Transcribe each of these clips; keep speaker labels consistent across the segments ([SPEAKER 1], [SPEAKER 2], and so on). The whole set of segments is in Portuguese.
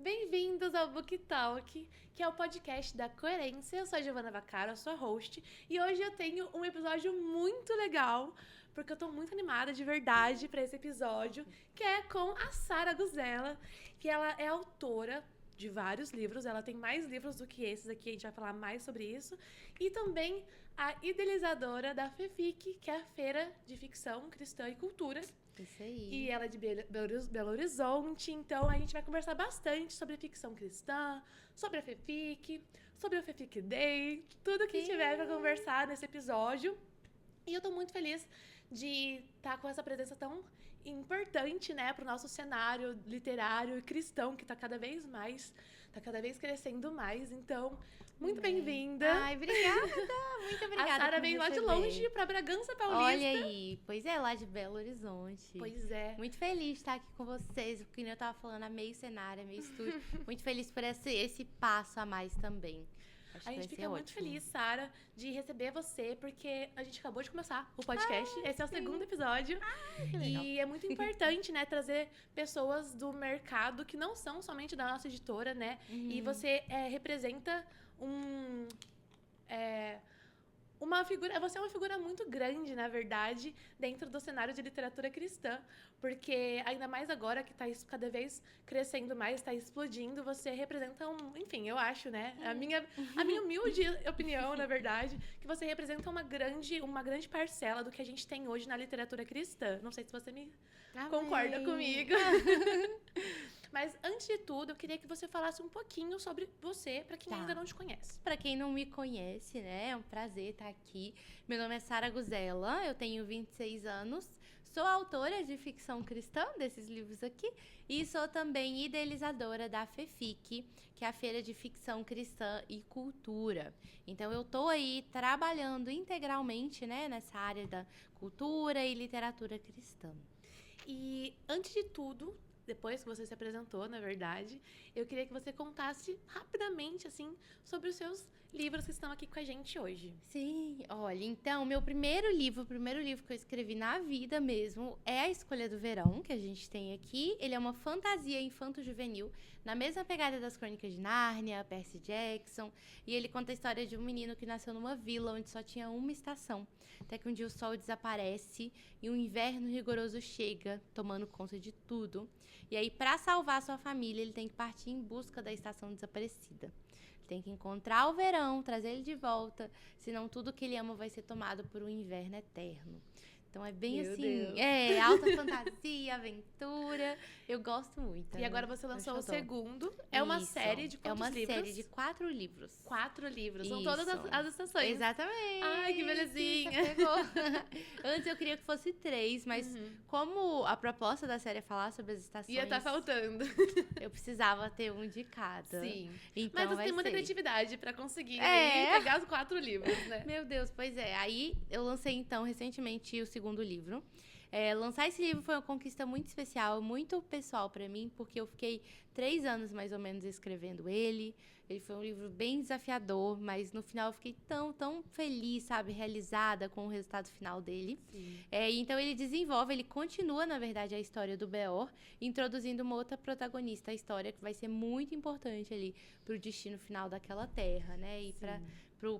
[SPEAKER 1] Bem-vindos ao Book Talk, que é o podcast da Coerência. Eu sou a Giovana Vaccaro, a sua host, e hoje eu tenho um episódio muito legal, porque eu tô muito animada de verdade pra esse episódio, que é com a Sara Guzella, que ela é autora de vários livros, ela tem mais livros do que esses aqui, a gente vai falar mais sobre isso, e também a idealizadora da FEFIC, que é a Feira de Ficção Cristã e Cultura.
[SPEAKER 2] Isso aí.
[SPEAKER 1] E ela é de Belo Horizonte, então a gente vai conversar bastante sobre ficção cristã, sobre a FEFIC, sobre o FEFIC Day, tudo que tiver pra conversar nesse episódio. E eu tô muito feliz de estar com essa presença tão importante, né, pro nosso cenário literário e cristão, que tá cada vez crescendo mais. Então, muito bem-vinda.
[SPEAKER 2] Ai, obrigada. Muito obrigada.
[SPEAKER 1] A Sara veio lá de longe pra Bragança Paulista.
[SPEAKER 2] Olha aí. Pois é, lá de Belo Horizonte.
[SPEAKER 1] Pois é.
[SPEAKER 2] Muito feliz de estar aqui com vocês, porque eu tava falando, a meio cenário, a meio estúdio. Muito feliz por esse passo a mais também.
[SPEAKER 1] A gente fica muito feliz, Sara, de receber você, porque a gente acabou de começar o podcast. Esse é o segundo episódio. E é muito importante, né, trazer pessoas do mercado que não são somente da nossa editora, né? E você representa você é uma figura muito grande, na verdade, dentro do cenário de literatura cristã, porque ainda mais agora que está cada vez crescendo mais, está explodindo, você representa enfim, eu acho, né? A minha humilde opinião, na verdade, que você representa uma grande parcela do que a gente tem hoje na literatura cristã. Não sei se você me concorda comigo. Mas, antes de tudo, eu queria que você falasse um pouquinho sobre você, para quem ainda não te conhece.
[SPEAKER 2] Para quem não me conhece, né, é um prazer estar aqui. Meu nome é Sara Guzella, eu tenho 26 anos, sou autora de ficção cristã, desses livros aqui, e sou também idealizadora da FEFIC, que é a Feira de Ficção Cristã e Cultura. Então, eu tô aí trabalhando integralmente, né, nessa área da cultura e literatura cristã.
[SPEAKER 1] E, antes de tudo, depois que você se apresentou, na verdade, eu queria que você contasse rapidamente, assim, sobre os seus livros que estão aqui com a gente hoje.
[SPEAKER 2] Sim, olha, então, o primeiro livro que eu escrevi na vida mesmo é A Escolha do Verão, que a gente tem aqui. Ele é uma fantasia infanto-juvenil, na mesma pegada das Crônicas de Nárnia, Percy Jackson, e ele conta a história de um menino que nasceu numa vila onde só tinha uma estação, até que um dia o sol desaparece e um inverno rigoroso chega, tomando conta de tudo. E aí, para salvar sua família, ele tem que partir em busca da estação desaparecida. Ele tem que encontrar o verão, trazer ele de volta, senão tudo que ele ama vai ser tomado por um inverno eterno. Então é bem
[SPEAKER 1] Meu
[SPEAKER 2] assim,
[SPEAKER 1] Deus.
[SPEAKER 2] Alta fantasia, aventura, eu gosto muito.
[SPEAKER 1] E agora você lançou o segundo, é uma série de quantos livros?
[SPEAKER 2] É uma série de 4 livros.
[SPEAKER 1] 4 livros, são
[SPEAKER 2] Isso.
[SPEAKER 1] todas as estações.
[SPEAKER 2] Exatamente.
[SPEAKER 1] Ai, que belezinha.
[SPEAKER 2] Você pegou. Antes eu queria que fosse 3, mas como a proposta da série é falar sobre as estações...
[SPEAKER 1] Ia estar faltando.
[SPEAKER 2] Eu precisava ter um de cada.
[SPEAKER 1] Sim.
[SPEAKER 2] Então
[SPEAKER 1] Mas você tem muita criatividade pra conseguir pegar os 4 livros, né?
[SPEAKER 2] Meu Deus, pois é. Aí eu lancei, então, recentemente o segundo livro. Lançar esse livro foi uma conquista muito especial, muito pessoal pra mim, porque eu fiquei 3 anos, mais ou menos, escrevendo ele. Ele foi um livro bem desafiador, mas no final eu fiquei tão feliz, sabe? Realizada com o resultado final dele. Então ele continua, na verdade, a história do Beor, introduzindo uma outra protagonista, a história que vai ser muito importante ali pro destino final daquela terra, né? E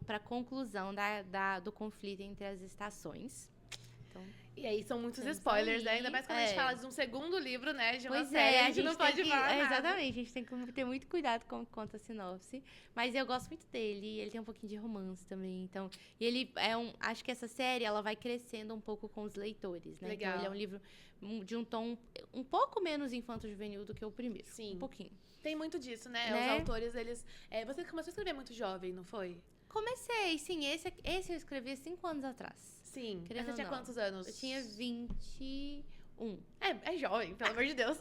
[SPEAKER 2] pra conclusão do conflito entre as estações. Então,
[SPEAKER 1] e aí são muitos spoilers, né? Ainda mais quando a gente fala de um segundo livro, né? De uma
[SPEAKER 2] pois
[SPEAKER 1] série,
[SPEAKER 2] a gente
[SPEAKER 1] não pode falar nada.
[SPEAKER 2] Exatamente, a gente tem que ter muito cuidado com conta a sinopse. Mas eu gosto muito dele, ele tem um pouquinho de romance também. Então, e ele acho que essa série, ela vai crescendo um pouco com os leitores, né?
[SPEAKER 1] Legal.
[SPEAKER 2] Então, ele é um livro de um tom um pouco menos infanto-juvenil do que o primeiro.
[SPEAKER 1] Sim.
[SPEAKER 2] Um pouquinho.
[SPEAKER 1] Tem muito disso, né? Os autores, eles... você começou a escrever muito jovem, não foi?
[SPEAKER 2] Comecei, sim. Esse eu escrevi 5 anos atrás.
[SPEAKER 1] Sim. Você tinha quantos anos?
[SPEAKER 2] Eu tinha 21.
[SPEAKER 1] É jovem, pelo amor de Deus.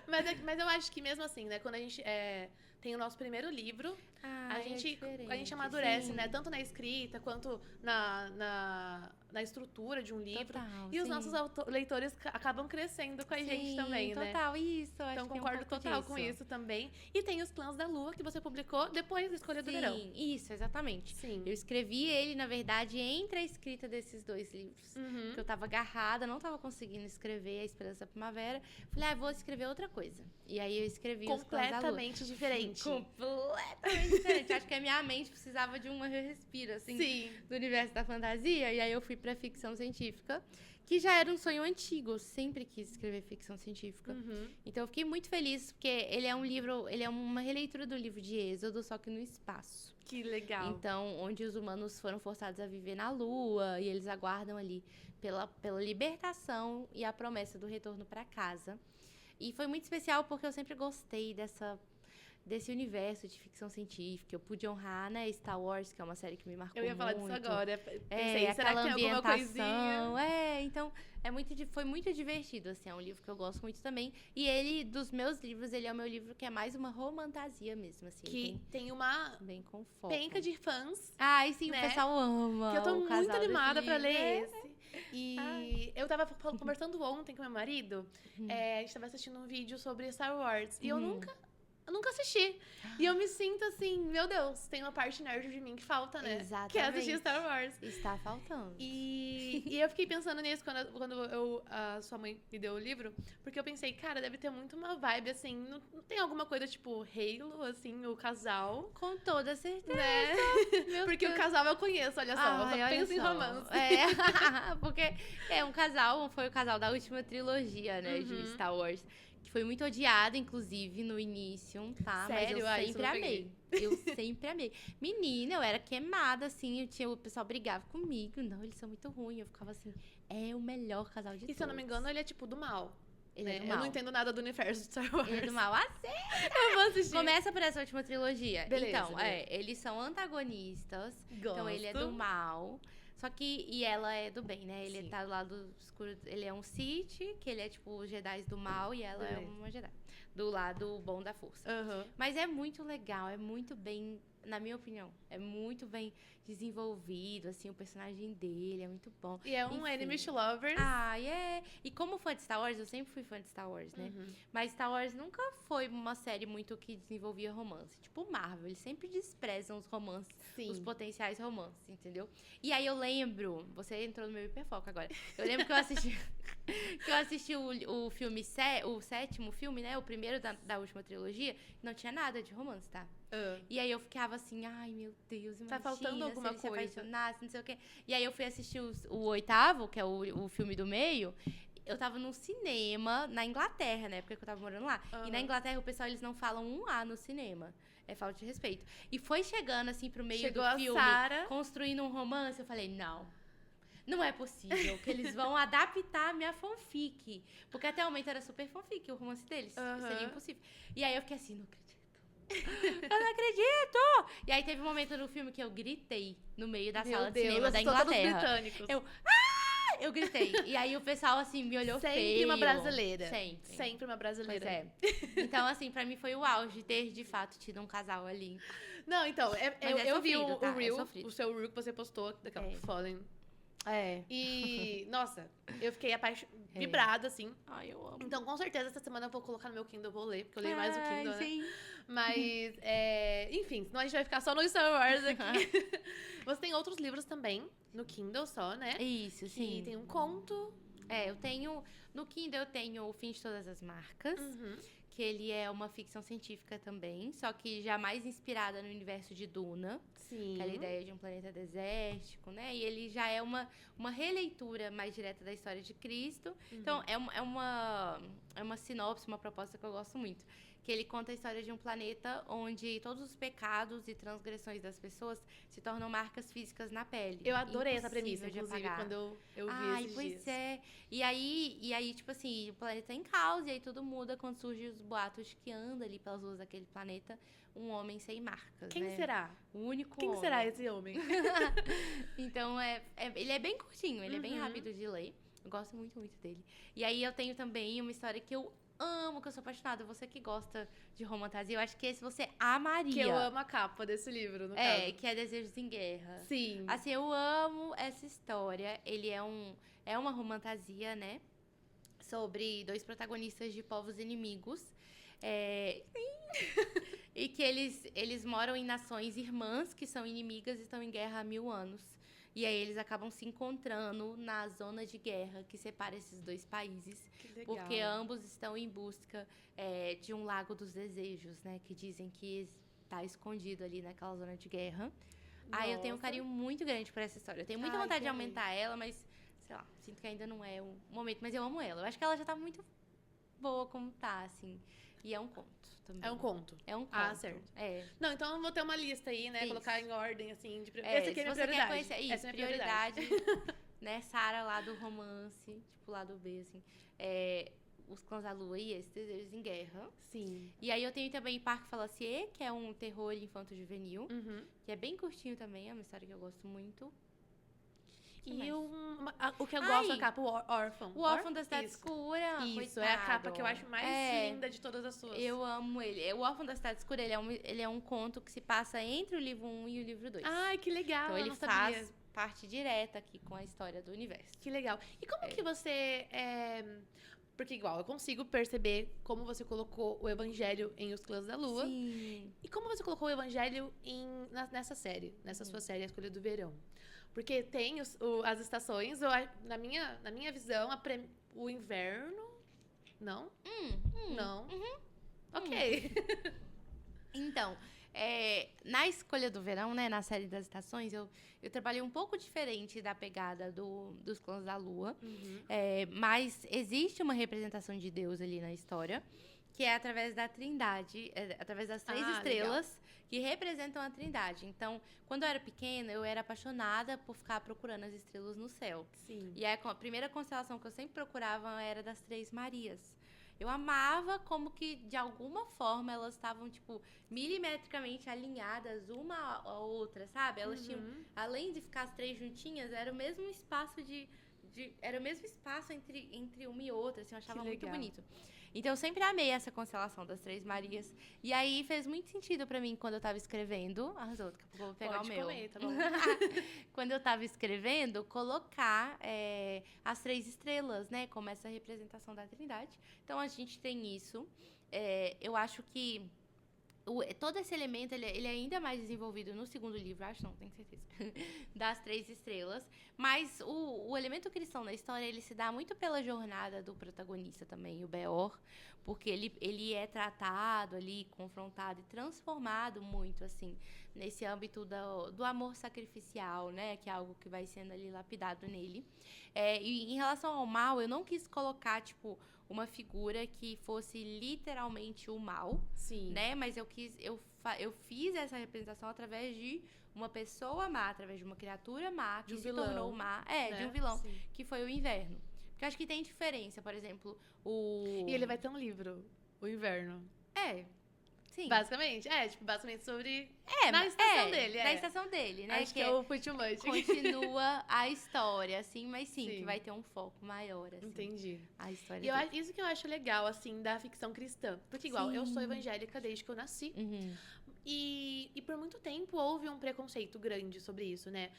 [SPEAKER 1] mas eu acho que mesmo assim, né? Quando a gente tem o nosso primeiro livro, a gente amadurece, né? Tanto na escrita quanto na na estrutura de um livro.
[SPEAKER 2] Total,
[SPEAKER 1] E os
[SPEAKER 2] sim.
[SPEAKER 1] nossos leitores acabam crescendo com a gente também, né?
[SPEAKER 2] Total, isso. Acho
[SPEAKER 1] Então,
[SPEAKER 2] que tem um
[SPEAKER 1] concordo
[SPEAKER 2] pouco
[SPEAKER 1] total
[SPEAKER 2] disso.
[SPEAKER 1] com isso também. E tem os Clãs da Lua, que você publicou depois da Escolha do Verão.
[SPEAKER 2] Sim, isso, exatamente.
[SPEAKER 1] Sim.
[SPEAKER 2] Eu escrevi ele, na verdade, entre a escrita desses 2 livros.
[SPEAKER 1] Uhum.
[SPEAKER 2] Que eu tava agarrada, não tava conseguindo escrever A Esperança da Primavera. Falei, vou escrever outra coisa. E aí eu escrevi Os Clãs da Lua.
[SPEAKER 1] Completamente diferente.
[SPEAKER 2] Completamente diferente. Acho que a minha mente precisava de um respiro, assim,
[SPEAKER 1] Sim.
[SPEAKER 2] do universo da fantasia. E aí eu fui pra ficção científica, que já era um sonho antigo. Eu sempre quis escrever ficção científica.
[SPEAKER 1] Uhum.
[SPEAKER 2] Então eu fiquei muito feliz, porque ele é um livro, ele é uma releitura do livro de Êxodo, só que no espaço.
[SPEAKER 1] Que legal.
[SPEAKER 2] Então, onde os humanos foram forçados a viver na Lua, e eles aguardam ali pela libertação e a promessa do retorno pra casa. E foi muito especial porque eu sempre gostei desse universo de ficção científica. Eu pude honrar, né, Star Wars, que é uma série que me marcou muito.
[SPEAKER 1] Eu ia falar disso agora. Pensei, será
[SPEAKER 2] aquela
[SPEAKER 1] que tem alguma
[SPEAKER 2] ambientação.
[SPEAKER 1] coisinha?
[SPEAKER 2] Então, foi muito divertido, assim, é um livro que eu gosto muito também. E ele, dos meus livros, ele é o meu livro que é mais uma romantasia mesmo, assim.
[SPEAKER 1] Que tem uma
[SPEAKER 2] Bem com foco.
[SPEAKER 1] penca de fãs.
[SPEAKER 2] Ai, sim,
[SPEAKER 1] né?
[SPEAKER 2] o pessoal ama.
[SPEAKER 1] Que eu tô
[SPEAKER 2] o
[SPEAKER 1] muito
[SPEAKER 2] casal desse
[SPEAKER 1] animada pra
[SPEAKER 2] livro.
[SPEAKER 1] ler esse. E eu tava conversando ontem com meu marido. A gente tava assistindo um vídeo sobre Star Wars. E eu nunca assisti. E eu me sinto assim, meu Deus, tem uma parte nerd de mim que falta, né?
[SPEAKER 2] Exatamente.
[SPEAKER 1] Que é assistir Star Wars.
[SPEAKER 2] Está faltando.
[SPEAKER 1] E eu fiquei pensando nisso quando a sua mãe me deu o livro, porque eu pensei, cara, deve ter muito uma vibe, assim, não tem alguma coisa tipo Halo, assim, o casal,
[SPEAKER 2] Com toda certeza.
[SPEAKER 1] né?
[SPEAKER 2] Meu
[SPEAKER 1] Porque
[SPEAKER 2] Deus.
[SPEAKER 1] o casal eu conheço, olha só, eu
[SPEAKER 2] Ai,
[SPEAKER 1] só
[SPEAKER 2] olha
[SPEAKER 1] penso em
[SPEAKER 2] só.
[SPEAKER 1] romance.
[SPEAKER 2] Porque é um casal, foi o casal da última trilogia, né, de Star Wars. Que foi muito odiado, inclusive, no início, tá?
[SPEAKER 1] Sério?
[SPEAKER 2] Mas eu
[SPEAKER 1] Isso
[SPEAKER 2] sempre
[SPEAKER 1] eu não
[SPEAKER 2] amei. Eu sempre amei. Menina, eu era queimada, assim, o pessoal brigava comigo. Não, eles são muito ruins. Eu ficava assim, é o melhor casal de todos.
[SPEAKER 1] E se eu não me engano, ele é tipo do mal.
[SPEAKER 2] Ele é do
[SPEAKER 1] Eu
[SPEAKER 2] mal.
[SPEAKER 1] não entendo nada do universo de Star Wars.
[SPEAKER 2] Ele é do mal. Assim,
[SPEAKER 1] Eu vou assistir.
[SPEAKER 2] começa por essa última trilogia.
[SPEAKER 1] Beleza,
[SPEAKER 2] Então,
[SPEAKER 1] beleza.
[SPEAKER 2] eles são antagonistas. Então, ele é
[SPEAKER 1] Gosto.
[SPEAKER 2] do mal. Só que, e ela é do bem, né? Ele
[SPEAKER 1] Sim.
[SPEAKER 2] tá do lado escuro. Ele é um Sith, que ele é tipo os Jedi do mal, e ela é
[SPEAKER 1] Beleza.
[SPEAKER 2] uma Jedi. Do lado bom da força.
[SPEAKER 1] Aham.
[SPEAKER 2] Mas é muito legal, é muito bem, na minha opinião, é muito bem desenvolvido, assim, o personagem dele é muito bom.
[SPEAKER 1] E é um
[SPEAKER 2] Enfim.
[SPEAKER 1] Enemies to Lovers.
[SPEAKER 2] Ah, é. E como fã de Star Wars, eu sempre fui fã de Star Wars, né?
[SPEAKER 1] Uhum.
[SPEAKER 2] Mas Star Wars nunca foi uma série muito que desenvolvia romance. Tipo Marvel, eles sempre desprezam os romances,
[SPEAKER 1] Sim.
[SPEAKER 2] os potenciais romances, entendeu? E aí eu lembro, você entrou no meu hiperfoco agora. Eu lembro que eu assisti o filme, o sétimo filme, né? O primeiro da última trilogia, não tinha nada de romance, tá?
[SPEAKER 1] Ah.
[SPEAKER 2] E aí eu ficava assim, ai meu Deus, imagina
[SPEAKER 1] faltando alguma
[SPEAKER 2] se ele se
[SPEAKER 1] coisa.
[SPEAKER 2] apaixonasse, não sei o quê. E aí eu fui assistir o oitavo, que é o filme do meio. Eu tava num cinema na Inglaterra, na época que eu tava morando lá. E na
[SPEAKER 1] Aham.
[SPEAKER 2] Inglaterra o pessoal, eles não falam um A no cinema. É falta de respeito. E foi chegando assim pro meio
[SPEAKER 1] Chegou
[SPEAKER 2] do
[SPEAKER 1] a
[SPEAKER 2] filme,
[SPEAKER 1] Sarah.
[SPEAKER 2] construindo um romance, eu falei, não é possível que eles vão adaptar a minha fanfic. Porque até o momento era super fanfic, o romance deles.
[SPEAKER 1] Aham.
[SPEAKER 2] Seria impossível. E aí eu fiquei assim, não acredito. Eu não acredito! E aí teve um momento no filme que eu gritei no meio da sala de cinema da
[SPEAKER 1] assustou todos os
[SPEAKER 2] Inglaterra.
[SPEAKER 1] britânicos.
[SPEAKER 2] Eu gritei. E aí o pessoal, assim, me olhou
[SPEAKER 1] Sempre
[SPEAKER 2] feio.
[SPEAKER 1] uma brasileira.
[SPEAKER 2] Sempre.
[SPEAKER 1] Sempre uma brasileira.
[SPEAKER 2] Pois é. Então, assim, pra mim foi o auge ter, de fato, tido um casal ali.
[SPEAKER 1] Não, então, eu vi
[SPEAKER 2] sofrido, tá? É
[SPEAKER 1] Reel,
[SPEAKER 2] sofrido.
[SPEAKER 1] o seu Reel que você postou, daquela
[SPEAKER 2] É.
[SPEAKER 1] Fallen.
[SPEAKER 2] É.
[SPEAKER 1] E, nossa, eu fiquei vibrada, assim.
[SPEAKER 2] Ai, eu amo.
[SPEAKER 1] Então, com certeza, essa semana eu vou colocar no meu Kindle, vou ler, porque eu leio mais o Kindle, né?
[SPEAKER 2] Sim.
[SPEAKER 1] Mas, enfim, senão a gente vai ficar só no Star Wars aqui. Você tem outros livros também, no Kindle só, né?
[SPEAKER 2] Isso,
[SPEAKER 1] Que
[SPEAKER 2] sim.
[SPEAKER 1] tem um conto.
[SPEAKER 2] Eu tenho... No Kindle eu tenho O Fim de Todas as Marcas.
[SPEAKER 1] Uhum.
[SPEAKER 2] Que ele é uma ficção científica também, só que já mais inspirada no universo de Duna.
[SPEAKER 1] Sim.
[SPEAKER 2] Aquela ideia de um planeta desértico, né? E ele já é uma releitura mais direta da história de Cristo. Então, é uma sinopse, uma proposta que eu gosto muito. Que ele conta a história de um planeta onde todos os pecados e transgressões das pessoas se tornam marcas físicas na pele.
[SPEAKER 1] Eu adorei essa
[SPEAKER 2] Impossível
[SPEAKER 1] premissa,
[SPEAKER 2] de
[SPEAKER 1] inclusive,
[SPEAKER 2] apagar.
[SPEAKER 1] quando eu vi
[SPEAKER 2] Ai,
[SPEAKER 1] esses
[SPEAKER 2] pois
[SPEAKER 1] dias.
[SPEAKER 2] é. E aí, tipo assim, o planeta tá em caos, e aí tudo muda quando surgem os boatos de que anda ali pelas ruas daquele planeta um homem sem marcas,
[SPEAKER 1] Quem
[SPEAKER 2] né?
[SPEAKER 1] será?
[SPEAKER 2] O único
[SPEAKER 1] Quem
[SPEAKER 2] homem.
[SPEAKER 1] será esse homem?
[SPEAKER 2] Então, ele é bem curtinho, ele é bem
[SPEAKER 1] Uhum.
[SPEAKER 2] rápido de ler. Eu gosto muito, muito dele. E aí eu tenho também uma história que eu amo, que eu sou apaixonada. Você que gosta de fantasia, eu acho que esse você amaria.
[SPEAKER 1] Que eu amo a capa desse livro, no caso.
[SPEAKER 2] Que é Desejos em Guerra.
[SPEAKER 1] Sim.
[SPEAKER 2] Assim, eu amo essa história. Ele é uma romantasia, né? Sobre dois protagonistas de povos inimigos. E que eles moram em nações irmãs que são inimigas e estão em guerra há 1000 anos. E aí eles acabam se encontrando na zona de guerra que separa esses dois países.
[SPEAKER 1] Que legal.
[SPEAKER 2] Porque ambos estão em busca de um lago dos desejos, né? Que dizem que está escondido ali naquela zona de guerra. Aí eu tenho um carinho muito grande por essa história. Eu tenho muita vontade de aumentar ela, mas, sei lá, sinto que ainda não é o momento. Mas eu amo ela. Eu acho que ela já tá muito boa como tá, assim. E é um conto também.
[SPEAKER 1] É um conto?
[SPEAKER 2] É um conto.
[SPEAKER 1] Ah, certo. Não, então eu vou ter uma lista aí, né?
[SPEAKER 2] Isso.
[SPEAKER 1] Colocar em ordem, assim, de essa aqui é a minha
[SPEAKER 2] se você
[SPEAKER 1] prioridade.
[SPEAKER 2] quer conhecer, isso,
[SPEAKER 1] essa é a minha prioridade.
[SPEAKER 2] né? Sara lá do romance, tipo, lá do B, assim. Os Clãs da Lua e esses Desejos em Guerra.
[SPEAKER 1] Sim.
[SPEAKER 2] E aí eu tenho também Parque Falassier, que é um terror infanto-juvenil.
[SPEAKER 1] Uhum.
[SPEAKER 2] Que é bem curtinho também, é uma história que eu gosto muito.
[SPEAKER 1] E o que eu gosto da capa, o Órfão.
[SPEAKER 2] O Órfão da Cidade Escura.
[SPEAKER 1] Isso,
[SPEAKER 2] coitado.
[SPEAKER 1] é a capa que eu acho mais linda de todas as suas.
[SPEAKER 2] Eu amo ele. O Órfão da Cidade Escura, ele é um conto que se passa entre o livro 1 e o livro 2.
[SPEAKER 1] Ai, que legal,
[SPEAKER 2] então
[SPEAKER 1] eu
[SPEAKER 2] ele
[SPEAKER 1] não sabia.
[SPEAKER 2] faz parte direta aqui com a história do universo.
[SPEAKER 1] Que legal. E como que você... Porque igual, eu consigo perceber como você colocou o Evangelho em Os Clãs da Lua.
[SPEAKER 2] Sim.
[SPEAKER 1] E como você colocou o Evangelho nessa série, nessa sua série, A Escolha do Verão. Porque tem as estações, na minha visão, o inverno... Não? Não? Ok.
[SPEAKER 2] Então, na Escolha do Verão, né, na série das estações, eu trabalhei um pouco diferente da pegada dos Clãs da Lua. Mas existe uma representação de Deus ali na história, que é através da Trindade, através das 3 estrelas, legal. Que representam a Trindade. Então, quando eu era pequena, eu era apaixonada por ficar procurando as estrelas no céu.
[SPEAKER 1] Sim.
[SPEAKER 2] E a primeira constelação que eu sempre procurava era das 3 Marias. Eu amava como que, de alguma forma, elas estavam, tipo, milimetricamente alinhadas uma à outra, sabe? Elas tinham, além de ficar as 3 juntinhas, era o mesmo espaço era o mesmo espaço entre uma e outra, assim, eu achava muito bonito. Então, eu sempre amei essa constelação das 3 Marias. E aí, fez muito sentido pra mim, quando eu tava escrevendo... Arrasou, daqui a pouco eu vou pegar o meu.
[SPEAKER 1] Comer, tá bom.
[SPEAKER 2] Quando eu tava escrevendo, colocar as 3 estrelas, né? Como essa representação da Trindade. Então, a gente tem isso. Eu acho que todo esse elemento, ele é ainda mais desenvolvido no segundo livro, acho não, tenho certeza, das 3 estrelas. Mas o elemento cristão na história, ele se dá muito pela jornada do protagonista também, o Beor, porque ele é tratado ali, confrontado e transformado muito, assim, nesse âmbito do amor sacrificial, né, que é algo que vai sendo ali lapidado nele. E em relação ao mal, eu não quis colocar, tipo, uma figura que fosse literalmente o mal,
[SPEAKER 1] sim,
[SPEAKER 2] né? Mas eu fiz essa representação através de uma pessoa má, através de uma criatura má, que se tornou má, né? De um vilão, sim. Que foi o Inverno. Porque eu acho que tem diferença, por exemplo,
[SPEAKER 1] E ele vai ter um livro, O Inverno.
[SPEAKER 2] Sim.
[SPEAKER 1] Basicamente, basicamente sobre... na estação dele,
[SPEAKER 2] Na estação dele, né?
[SPEAKER 1] Acho que é o Put Too Much.
[SPEAKER 2] Continua a história, assim, mas sim, que vai ter um foco maior, assim.
[SPEAKER 1] Entendi.
[SPEAKER 2] A história
[SPEAKER 1] e isso que eu acho legal, assim, da ficção cristã. Porque, igual, eu sou evangélica desde que eu nasci. E por muito tempo houve um preconceito grande sobre isso, né?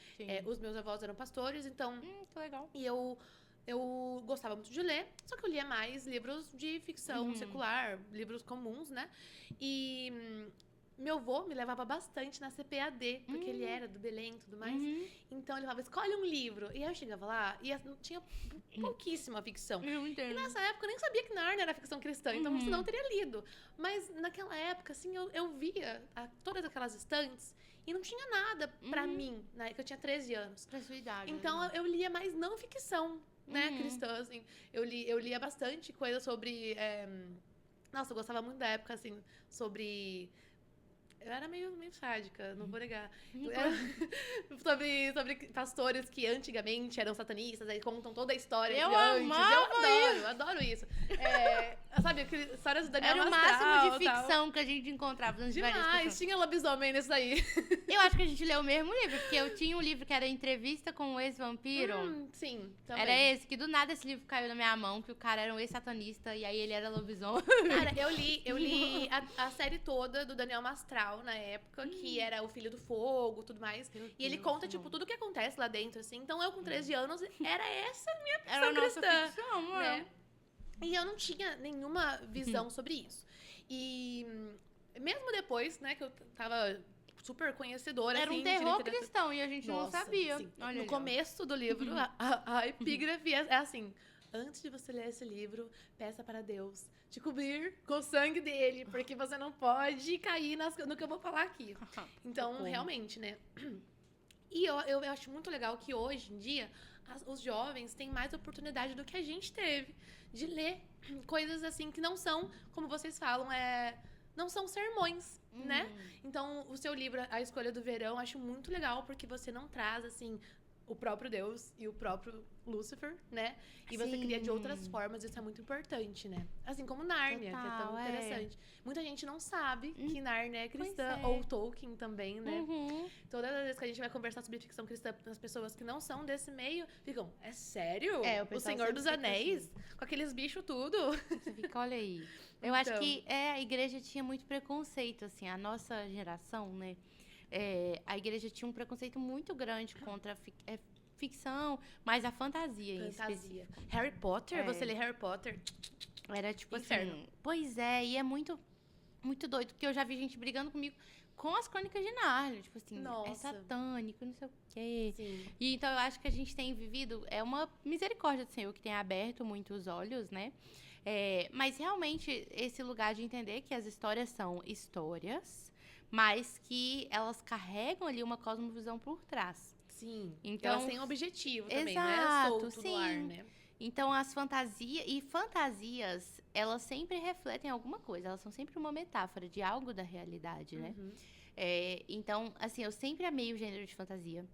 [SPEAKER 1] Os meus avós eram pastores, então...
[SPEAKER 2] que legal.
[SPEAKER 1] E eu gostava muito de ler, só que eu lia mais livros de ficção secular, livros comuns, né? E meu avô me levava bastante na CPAD, porque ele era do Belém e tudo mais. Então ele falava, escolhe um livro. E aí eu chegava lá e tinha pouquíssima ficção.
[SPEAKER 2] Eu entendo.
[SPEAKER 1] E nessa época eu nem sabia que Narnia era ficção cristã, então senão eu teria lido. Mas naquela época, assim, eu via todas aquelas estantes e não tinha nada pra mim, né? Que eu tinha 13 anos.
[SPEAKER 2] Pra sua idade.
[SPEAKER 1] Então eu lia mais não ficção, né, cristã, assim. Eu lia bastante coisa sobre... Nossa, eu gostava muito da época, assim, sobre Eu era meio sádica, não vou negar. Sobre pastores que antigamente eram satanistas, aí contam toda a história
[SPEAKER 2] Eu
[SPEAKER 1] de antes.
[SPEAKER 2] amava
[SPEAKER 1] Eu adoro isso. Sabe, histórias do Daniel
[SPEAKER 2] Era o
[SPEAKER 1] Mastral,
[SPEAKER 2] máximo de
[SPEAKER 1] tal.
[SPEAKER 2] ficção que a gente encontrava nas várias
[SPEAKER 1] Demais,
[SPEAKER 2] pessoas.
[SPEAKER 1] tinha lobisomem nisso aí.
[SPEAKER 2] Eu acho que a gente leu o mesmo livro, porque eu tinha um livro que era Entrevista com o Ex-Vampiro.
[SPEAKER 1] Sim, também.
[SPEAKER 2] Era esse, que do nada esse livro caiu na minha mão, que o cara era um ex-satanista e aí ele era lobisomem.
[SPEAKER 1] Cara, eu li a série toda do Daniel Mastral na época, que era o Filho do Fogo, tudo mais. E ele conta, tipo, tudo o que acontece lá dentro, assim. Então eu, com 13 anos, era essa a minha
[SPEAKER 2] Era a
[SPEAKER 1] ficção
[SPEAKER 2] nossa
[SPEAKER 1] cristã.
[SPEAKER 2] ficção,
[SPEAKER 1] Né? E eu não tinha nenhuma visão sobre isso. E mesmo depois, né, que eu tava super conhecedora,
[SPEAKER 2] Era
[SPEAKER 1] assim,
[SPEAKER 2] um
[SPEAKER 1] de
[SPEAKER 2] terror
[SPEAKER 1] literatura.
[SPEAKER 2] cristão e a gente não
[SPEAKER 1] Nossa,
[SPEAKER 2] sabia.
[SPEAKER 1] sim.
[SPEAKER 2] Olha
[SPEAKER 1] No
[SPEAKER 2] ali, ó.
[SPEAKER 1] começo do livro, a epígrafe é assim: antes de você ler esse livro, peça para Deus te cobrir com o sangue dele, porque você não pode cair no que eu vou falar aqui. Então,
[SPEAKER 2] Socorro.
[SPEAKER 1] realmente, né? E eu acho muito legal que hoje em dia os jovens têm mais oportunidade do que a gente teve de ler coisas assim que não são, como vocês falam, não são sermões, né? Então, o seu livro, A Escolha do Verão, eu acho muito legal, porque você não traz, assim, o próprio Deus e o próprio Lúcifer, né? E você
[SPEAKER 2] Sim.
[SPEAKER 1] cria de outras formas, isso é muito importante, né? Assim como Nárnia, que é
[SPEAKER 2] Total,
[SPEAKER 1] tão interessante. Muita gente não sabe que Nárnia é cristã,
[SPEAKER 2] Pois é.
[SPEAKER 1] ou Tolkien também, né?
[SPEAKER 2] Uhum.
[SPEAKER 1] Todas as vezes que a gente vai conversar sobre ficção cristã, as pessoas que não são desse meio ficam, é sério?
[SPEAKER 2] É, o
[SPEAKER 1] O
[SPEAKER 2] pessoal
[SPEAKER 1] Senhor
[SPEAKER 2] sempre
[SPEAKER 1] dos
[SPEAKER 2] fica
[SPEAKER 1] Anéis? Com aqueles bichos tudo?
[SPEAKER 2] Você fica, olha aí. Eu acho
[SPEAKER 1] Então.
[SPEAKER 2] que a igreja tinha muito preconceito, assim, a nossa geração, né? A igreja tinha um preconceito muito grande contra a ficção, mas a fantasia em
[SPEAKER 1] Fantasia.
[SPEAKER 2] específico.
[SPEAKER 1] Harry Potter,
[SPEAKER 2] É.
[SPEAKER 1] você lê Harry Potter?
[SPEAKER 2] Era tipo
[SPEAKER 1] Inferno.
[SPEAKER 2] assim. Pois é, e é muito, muito doido, porque eu já vi gente brigando comigo com as crônicas de Nárnia. Tipo assim, é
[SPEAKER 1] Nossa.
[SPEAKER 2] satânico, não sei o quê.
[SPEAKER 1] Sim.
[SPEAKER 2] E então eu acho que a gente tem vivido, é uma misericórdia do Senhor que tem aberto muito os olhos, né? Mas realmente esse lugar de entender que as histórias são histórias, mas que elas carregam ali uma cosmovisão por trás.
[SPEAKER 1] Sim.
[SPEAKER 2] Então-
[SPEAKER 1] Elas têm um objetivo também, não é
[SPEAKER 2] Exato,
[SPEAKER 1] solto no ar,
[SPEAKER 2] sim.
[SPEAKER 1] né?
[SPEAKER 2] Então as fantasias, elas sempre refletem alguma coisa, elas são sempre uma metáfora de algo da realidade, né?
[SPEAKER 1] Uhum.
[SPEAKER 2] Então, assim, eu sempre amei o gênero de fantasia,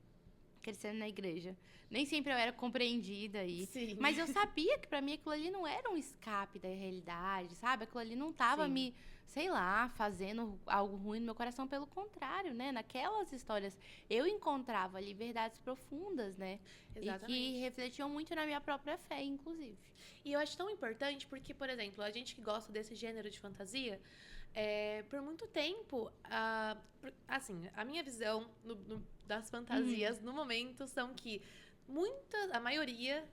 [SPEAKER 2] crescendo na igreja. Nem sempre eu era compreendida aí.
[SPEAKER 1] Sim.
[SPEAKER 2] Mas eu sabia que pra mim aquilo ali não era um escape da realidade, sabe? Aquilo ali não tava
[SPEAKER 1] Sim.
[SPEAKER 2] me, sei lá, fazendo algo ruim no meu coração. Pelo contrário, né? Naquelas histórias eu encontrava ali verdades profundas, né? E que
[SPEAKER 1] Exatamente.
[SPEAKER 2] refletiam muito na minha própria fé, inclusive.
[SPEAKER 1] E eu acho tão importante porque, por exemplo, a gente que gosta desse gênero de fantasia, por muito tempo, assim, a minha visão das fantasias no momento são que a maioria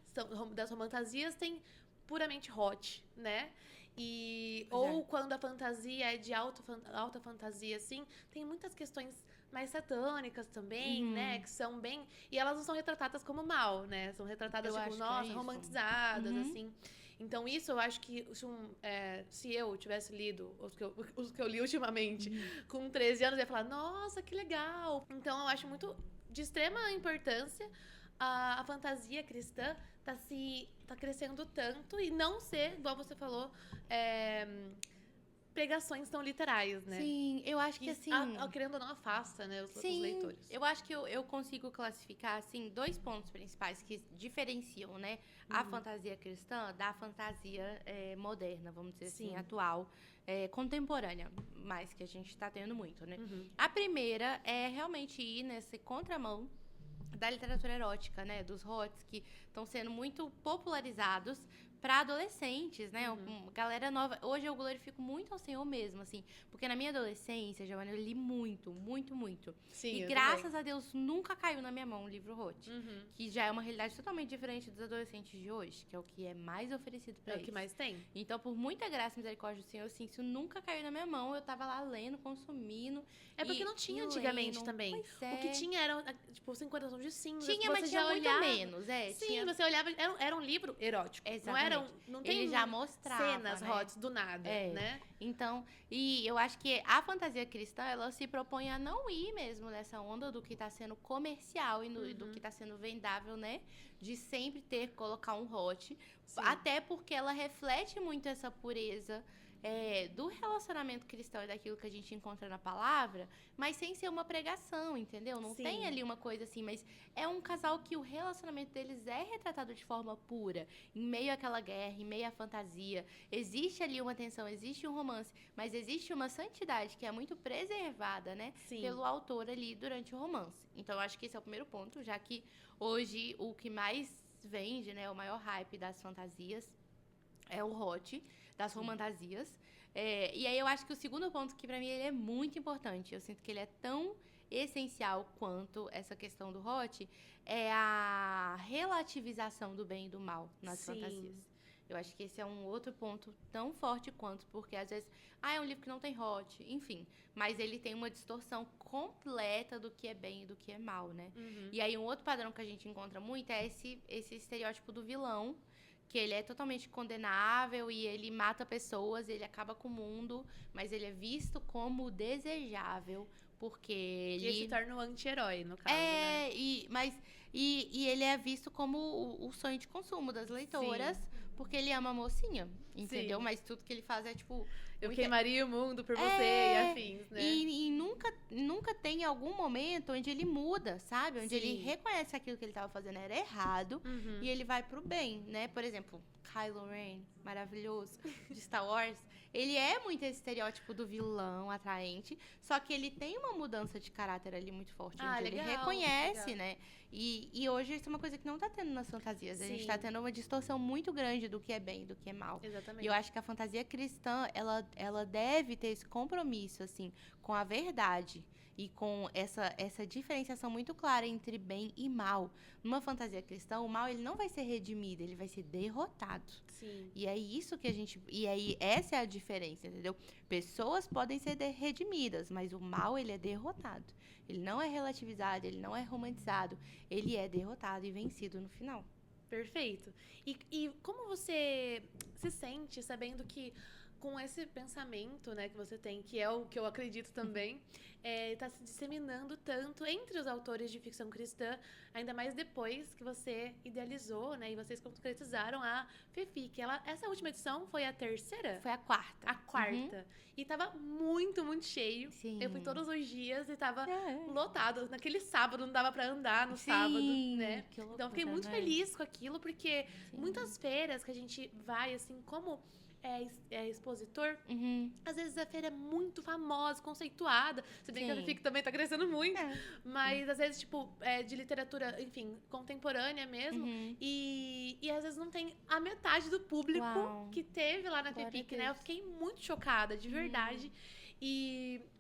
[SPEAKER 1] das fantasias tem puramente hot, né?
[SPEAKER 2] Pois
[SPEAKER 1] Ou quando a fantasia é de alta fantasia, assim, tem muitas questões mais satânicas também, né? Que são bem... E elas não são retratadas como mal, né? São retratadas,
[SPEAKER 2] Eu
[SPEAKER 1] tipo,
[SPEAKER 2] acho que é
[SPEAKER 1] nossa,
[SPEAKER 2] isso.
[SPEAKER 1] romantizadas, assim. Então, isso eu acho que se eu tivesse lido os que eu li ultimamente com 13 anos, eu ia falar, nossa, que legal! Então, eu acho muito de extrema importância a fantasia cristã tá crescendo tanto e não ser, igual você falou, pregações tão literais, né?
[SPEAKER 2] Sim, eu acho que assim...
[SPEAKER 1] Querendo ou não, afasta, né, os
[SPEAKER 2] Sim,
[SPEAKER 1] leitores.
[SPEAKER 2] eu acho que eu consigo classificar, assim, 2 pontos principais que diferenciam, né? A fantasia cristã da fantasia moderna, vamos dizer assim,
[SPEAKER 1] Sim.
[SPEAKER 2] atual, contemporânea, mais que a gente tá tendo muito, né?
[SPEAKER 1] Uhum.
[SPEAKER 2] A primeira é realmente ir nesse contramão da literatura erótica, né? Dos hots que estão sendo muito popularizados para adolescentes, né? Galera nova. Hoje eu glorifico muito ao Senhor mesmo, assim. Porque na minha adolescência, Giovana, eu li muito, muito, muito.
[SPEAKER 1] Sim,
[SPEAKER 2] E
[SPEAKER 1] eu
[SPEAKER 2] graças a Deus nunca caiu na minha mão um livro hot.
[SPEAKER 1] Uhum.
[SPEAKER 2] Que já é uma realidade totalmente diferente dos adolescentes de hoje, que é o que é mais oferecido para
[SPEAKER 1] É o
[SPEAKER 2] eles.
[SPEAKER 1] que mais tem.
[SPEAKER 2] Então, por muita graça e misericórdia do Senhor, assim, isso nunca caiu na minha mão. Eu tava lá lendo, consumindo.
[SPEAKER 1] É porque não tinha antigamente
[SPEAKER 2] lendo.
[SPEAKER 1] também.
[SPEAKER 2] Pois é.
[SPEAKER 1] O que tinha eram, tipo, 50 tons de cinza.
[SPEAKER 2] Tinha,
[SPEAKER 1] que
[SPEAKER 2] mas
[SPEAKER 1] você
[SPEAKER 2] tinha
[SPEAKER 1] já
[SPEAKER 2] muito
[SPEAKER 1] olhava.
[SPEAKER 2] menos.
[SPEAKER 1] Sim,
[SPEAKER 2] Tinha...
[SPEAKER 1] você olhava, era um livro erótico.
[SPEAKER 2] Exatamente.
[SPEAKER 1] Não tem
[SPEAKER 2] Ele já mostrava,
[SPEAKER 1] cenas
[SPEAKER 2] né?
[SPEAKER 1] hots do nada, né?
[SPEAKER 2] Então, e eu acho que a fantasia cristã, ela se propõe a não ir mesmo nessa onda do que tá sendo comercial e do que tá sendo vendável, né? De sempre colocar um hot.
[SPEAKER 1] Sim.
[SPEAKER 2] Até porque ela reflete muito essa pureza do relacionamento cristão e daquilo que a gente encontra na palavra, mas sem ser uma pregação, entendeu? Não
[SPEAKER 1] Sim.
[SPEAKER 2] tem ali uma coisa assim, mas é um casal que o relacionamento deles é retratado de forma pura, em meio àquela guerra, em meio à fantasia. Existe ali uma tensão, existe um romance, mas existe uma santidade que é muito preservada, né?
[SPEAKER 1] Sim.
[SPEAKER 2] Pelo autor ali durante o romance. Então, eu acho que esse é o primeiro ponto, já que hoje o que mais vende, né, o maior hype das fantasias é o hot, das romantasias. E aí eu acho que o segundo ponto, que pra mim ele é muito importante, eu sinto que ele é tão essencial quanto essa questão do hot, é a relativização do bem e do mal nas
[SPEAKER 1] Sim.
[SPEAKER 2] fantasias. Eu acho que esse é um outro ponto tão forte quanto, porque às vezes, é um livro que não tem hot, enfim, mas ele tem uma distorção completa do que é bem e do que é mal, né?
[SPEAKER 1] Uhum.
[SPEAKER 2] E aí um outro padrão que a gente encontra muito é esse estereótipo do vilão, que ele é totalmente condenável e ele mata pessoas, ele acaba com o mundo, mas ele é visto como desejável, porque
[SPEAKER 1] Que
[SPEAKER 2] ele...
[SPEAKER 1] se torna o anti-herói, no caso, né?
[SPEAKER 2] E ele é visto como o sonho de consumo das leitoras, porque ele ama a mocinha, entendeu?
[SPEAKER 1] Sim.
[SPEAKER 2] Mas tudo que ele faz é, tipo...
[SPEAKER 1] Eu queimaria o mundo por você e afins, né?
[SPEAKER 2] E nunca tem algum momento onde ele muda, sabe? Onde ele
[SPEAKER 1] Sim.
[SPEAKER 2] reconhece que aquilo que ele estava fazendo era errado e ele vai pro bem, né? Por exemplo, Kylo Ren, maravilhoso, de Star Wars. Ele é muito esse estereótipo do vilão atraente, só que ele tem uma mudança de caráter ali muito forte, onde
[SPEAKER 1] legal,
[SPEAKER 2] ele reconhece,
[SPEAKER 1] legal.
[SPEAKER 2] né? E hoje isso é uma coisa que não tá tendo nas fantasias. A gente
[SPEAKER 1] Sim.
[SPEAKER 2] tá tendo uma distorção muito grande do que é bem e do que é mal.
[SPEAKER 1] Exatamente.
[SPEAKER 2] E eu acho que a fantasia cristã, ela deve ter esse compromisso, assim, com a verdade e com essa diferenciação muito clara entre bem e mal. Numa fantasia cristã, o mal ele não vai ser redimido, ele vai ser derrotado.
[SPEAKER 1] Sim.
[SPEAKER 2] E é isso que e aí essa é a diferença, entendeu? Pessoas podem ser redimidas, mas o mal ele é derrotado. Ele não é relativizado, ele não é romantizado, ele é derrotado e vencido no final.
[SPEAKER 1] Perfeito. E como você se sente sabendo que com esse pensamento, né, que você tem, que é o que eu acredito também, está se disseminando tanto entre os autores de ficção cristã, ainda mais depois que você idealizou, né, e vocês concretizaram a FEFIC. Essa última edição foi a terceira?
[SPEAKER 2] Foi a quarta.
[SPEAKER 1] A quarta. E tava muito, muito cheio.
[SPEAKER 2] Sim.
[SPEAKER 1] Eu fui todos os dias e tava lotado. Naquele sábado, não dava pra andar no sábado, né?
[SPEAKER 2] Que loucura,
[SPEAKER 1] Então, eu fiquei muito feliz com aquilo, porque muitas feiras que a gente vai, assim, como expositor, às vezes a feira é muito famosa, conceituada. Se bem que a FIC também tá crescendo muito. Mas, às vezes, tipo, de literatura, enfim, contemporânea mesmo. E às vezes não tem a metade do público que teve lá na FEFIC, né? Eu fiquei muito chocada, de verdade.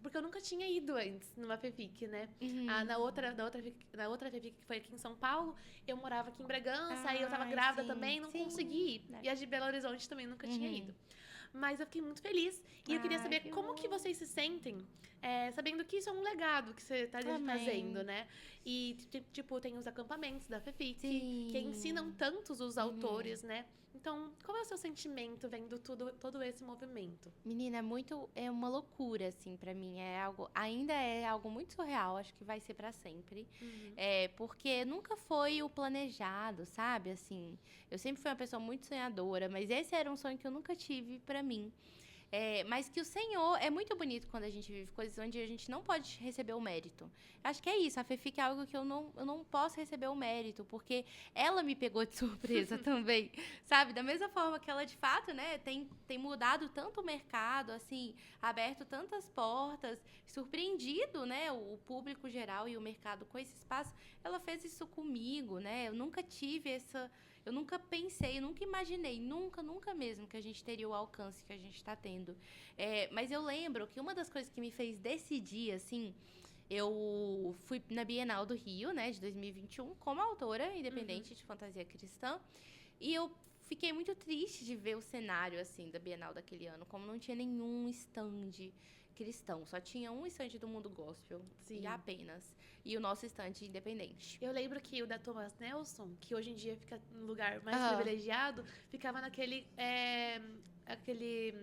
[SPEAKER 1] Porque eu nunca tinha ido antes numa FEFIC, né? Na outra FEFIC, que foi aqui em São Paulo, eu morava aqui em Bragança, aí eu tava grávida também, não consegui ir. E a de Belo Horizonte também nunca tinha ido. Mas eu fiquei muito feliz. E eu queria saber como que vocês se sentem, sabendo que isso é um legado que você tá fazendo, né? E, tipo, tem os acampamentos da FEFIC, que ensinam tantos os autores, né? Então, qual é o seu sentimento vendo todo esse movimento?
[SPEAKER 2] Menina, é uma loucura, assim, pra mim. Ainda é algo muito surreal, acho que vai ser pra sempre. Porque nunca foi o planejado, sabe? Assim, eu sempre fui uma pessoa muito sonhadora, mas esse era um sonho que eu nunca tive pra mim. Mas que o Senhor... É muito bonito quando a gente vive coisas onde a gente não pode receber o mérito. Acho que é isso. A FEFIC é algo que eu não posso receber o mérito, porque ela me pegou de surpresa também, sabe? Da mesma forma que ela, de fato, né, tem mudado tanto o mercado, assim, aberto tantas portas, surpreendido, né, o público geral e o mercado com esse espaço. Ela fez isso comigo, né? Eu nunca tive Eu nunca pensei, eu nunca imaginei, nunca mesmo que a gente teria o alcance que a gente está tendo. Mas eu lembro que uma das coisas que me fez decidir, assim, eu fui na Bienal do Rio, né, de 2021, como autora independente de fantasia cristã, e eu fiquei muito triste de ver o cenário, assim, da Bienal daquele ano, como não tinha nenhum stand cristão, só tinha um stand do mundo gospel, e apenas. E o nosso stand independente.
[SPEAKER 1] Eu lembro que o da Thomas Nelson, que hoje em dia fica no lugar mais privilegiado, ficava naquele aquele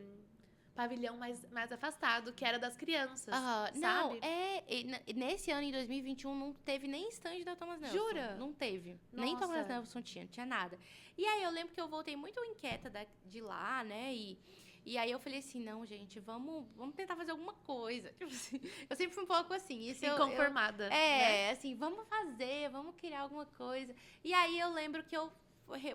[SPEAKER 1] pavilhão mais afastado, que era das crianças, sabe?
[SPEAKER 2] Não, nesse ano, em 2021, não teve nem stand da Thomas Nelson.
[SPEAKER 1] Jura?
[SPEAKER 2] Não teve.
[SPEAKER 1] Nossa.
[SPEAKER 2] Nem Thomas Nelson tinha nada. E aí, eu lembro que eu voltei muito inquieta de lá, né? E aí eu falei assim, não, gente, vamos tentar fazer alguma coisa. Tipo assim, eu sempre fui um pouco assim. Isso
[SPEAKER 1] Inconformada,
[SPEAKER 2] né? Assim, vamos criar alguma coisa. E aí eu lembro que eu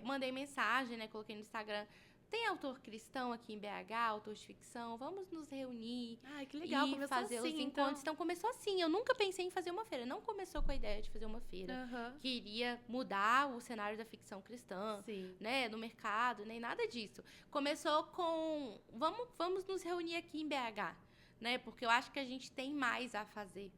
[SPEAKER 2] mandei mensagem, né? Coloquei no Instagram. Tem autor cristão aqui em BH, autor de ficção? Vamos nos reunir.
[SPEAKER 1] Ai, que legal,
[SPEAKER 2] e fazer
[SPEAKER 1] assim,
[SPEAKER 2] os encontros. Então começou assim. Eu nunca pensei em fazer uma feira. Não começou com a ideia de fazer uma feira. Que iria mudar o cenário da ficção cristã, né? No mercado, nem nada disso. Começou com vamos nos reunir aqui em BH. Né? Porque eu acho que a gente tem mais a fazer.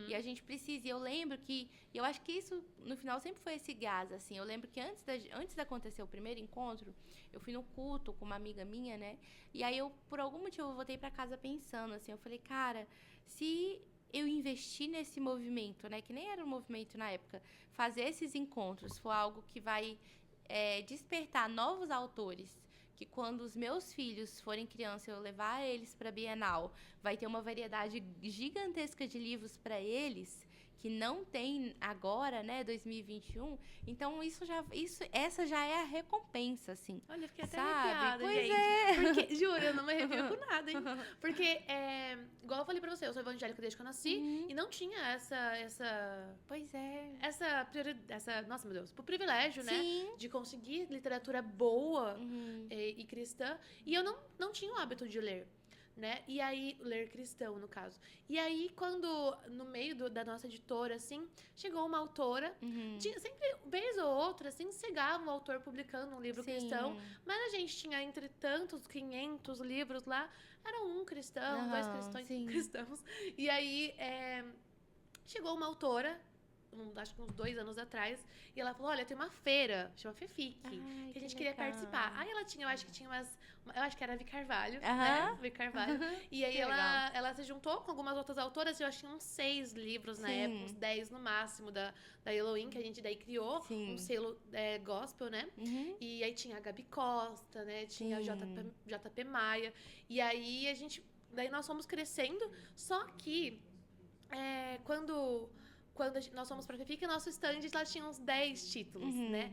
[SPEAKER 2] E a gente precisa. E eu lembro que... Eu acho que isso, no final, sempre foi esse gás, assim. Eu lembro que antes de acontecer o primeiro encontro, eu fui no culto com uma amiga minha, né? E aí, por algum motivo, eu voltei pra casa pensando, assim. Eu falei, cara, se eu investir nesse movimento, né? Que nem era um movimento na época. Fazer esses encontros for algo que vai despertar novos autores, que quando os meus filhos forem crianças, eu levar eles para a Bienal, vai ter uma variedade gigantesca de livros para eles, que não tem agora, né, 2021. Então, essa já é a recompensa, assim.
[SPEAKER 1] Olha, fiquei até
[SPEAKER 2] sabe?
[SPEAKER 1] arrepiada,
[SPEAKER 2] Pois
[SPEAKER 1] gente. Porque, juro, eu não me arrepio com nada, hein? Porque, igual eu falei pra você, eu sou evangélica desde que eu nasci, e não tinha
[SPEAKER 2] Pois é.
[SPEAKER 1] Nossa, meu Deus, o privilégio,
[SPEAKER 2] Sim.
[SPEAKER 1] né? De conseguir literatura boa e cristã. E eu não tinha o hábito de ler. Né? E aí, ler cristão, no caso. E aí, quando, no meio da nossa editora, assim, chegou uma autora, tinha sempre, vez ou outra, assim, chegava um autor publicando um livro cristão, mas a gente tinha, entre tantos, 500 livros lá, era um cristão, dois cristãos. E aí, chegou uma autora, acho que uns 2 anos atrás, e ela falou, olha, tem uma feira, chama FEFIC, que a gente queria participar. Aí ela tinha, eu acho que era a Vi Carvalho, né? Vi Carvalho. E aí ela se juntou com algumas outras autoras, eu acho que uns 6 livros na época, uns 10 no máximo, da Elohim, que a gente daí criou, um selo gospel, né? E aí tinha a Gabi Costa, né? Tinha a JP Maia. E aí daí nós fomos crescendo, só que quando nós fomos pra FEFIC, nosso stand lá tinha uns 10 títulos, né?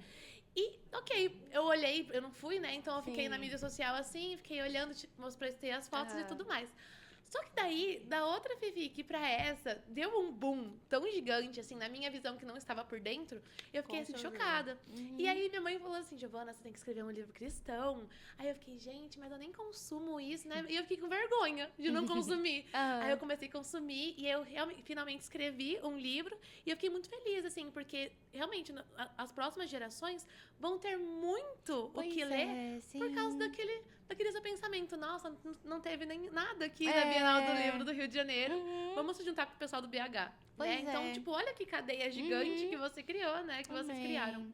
[SPEAKER 1] E, ok, eu olhei, eu não fui, né? Então eu fiquei na mídia social assim, fiquei olhando, mostrei as fotos e tudo mais. Só que daí, da outra FEFIC pra essa, deu um boom tão gigante, assim, na minha visão que não estava por dentro, eu fiquei, assim, chocada. E aí, minha mãe falou assim, Giovana, você tem que escrever um livro cristão. Aí eu fiquei, gente, mas eu nem consumo isso, né? E eu fiquei com vergonha de não consumir. Aí eu comecei a consumir e eu finalmente escrevi um livro. E eu fiquei muito feliz, assim, porque realmente as próximas gerações vão ter muito o que ler por causa daquele seu pensamento. Nossa, não teve nem nada aqui na Bienal do Livro do Rio de Janeiro. Vamos se juntar com o pessoal do BH. Né? Então, tipo, olha que cadeia gigante que você criou, né? Que vocês criaram.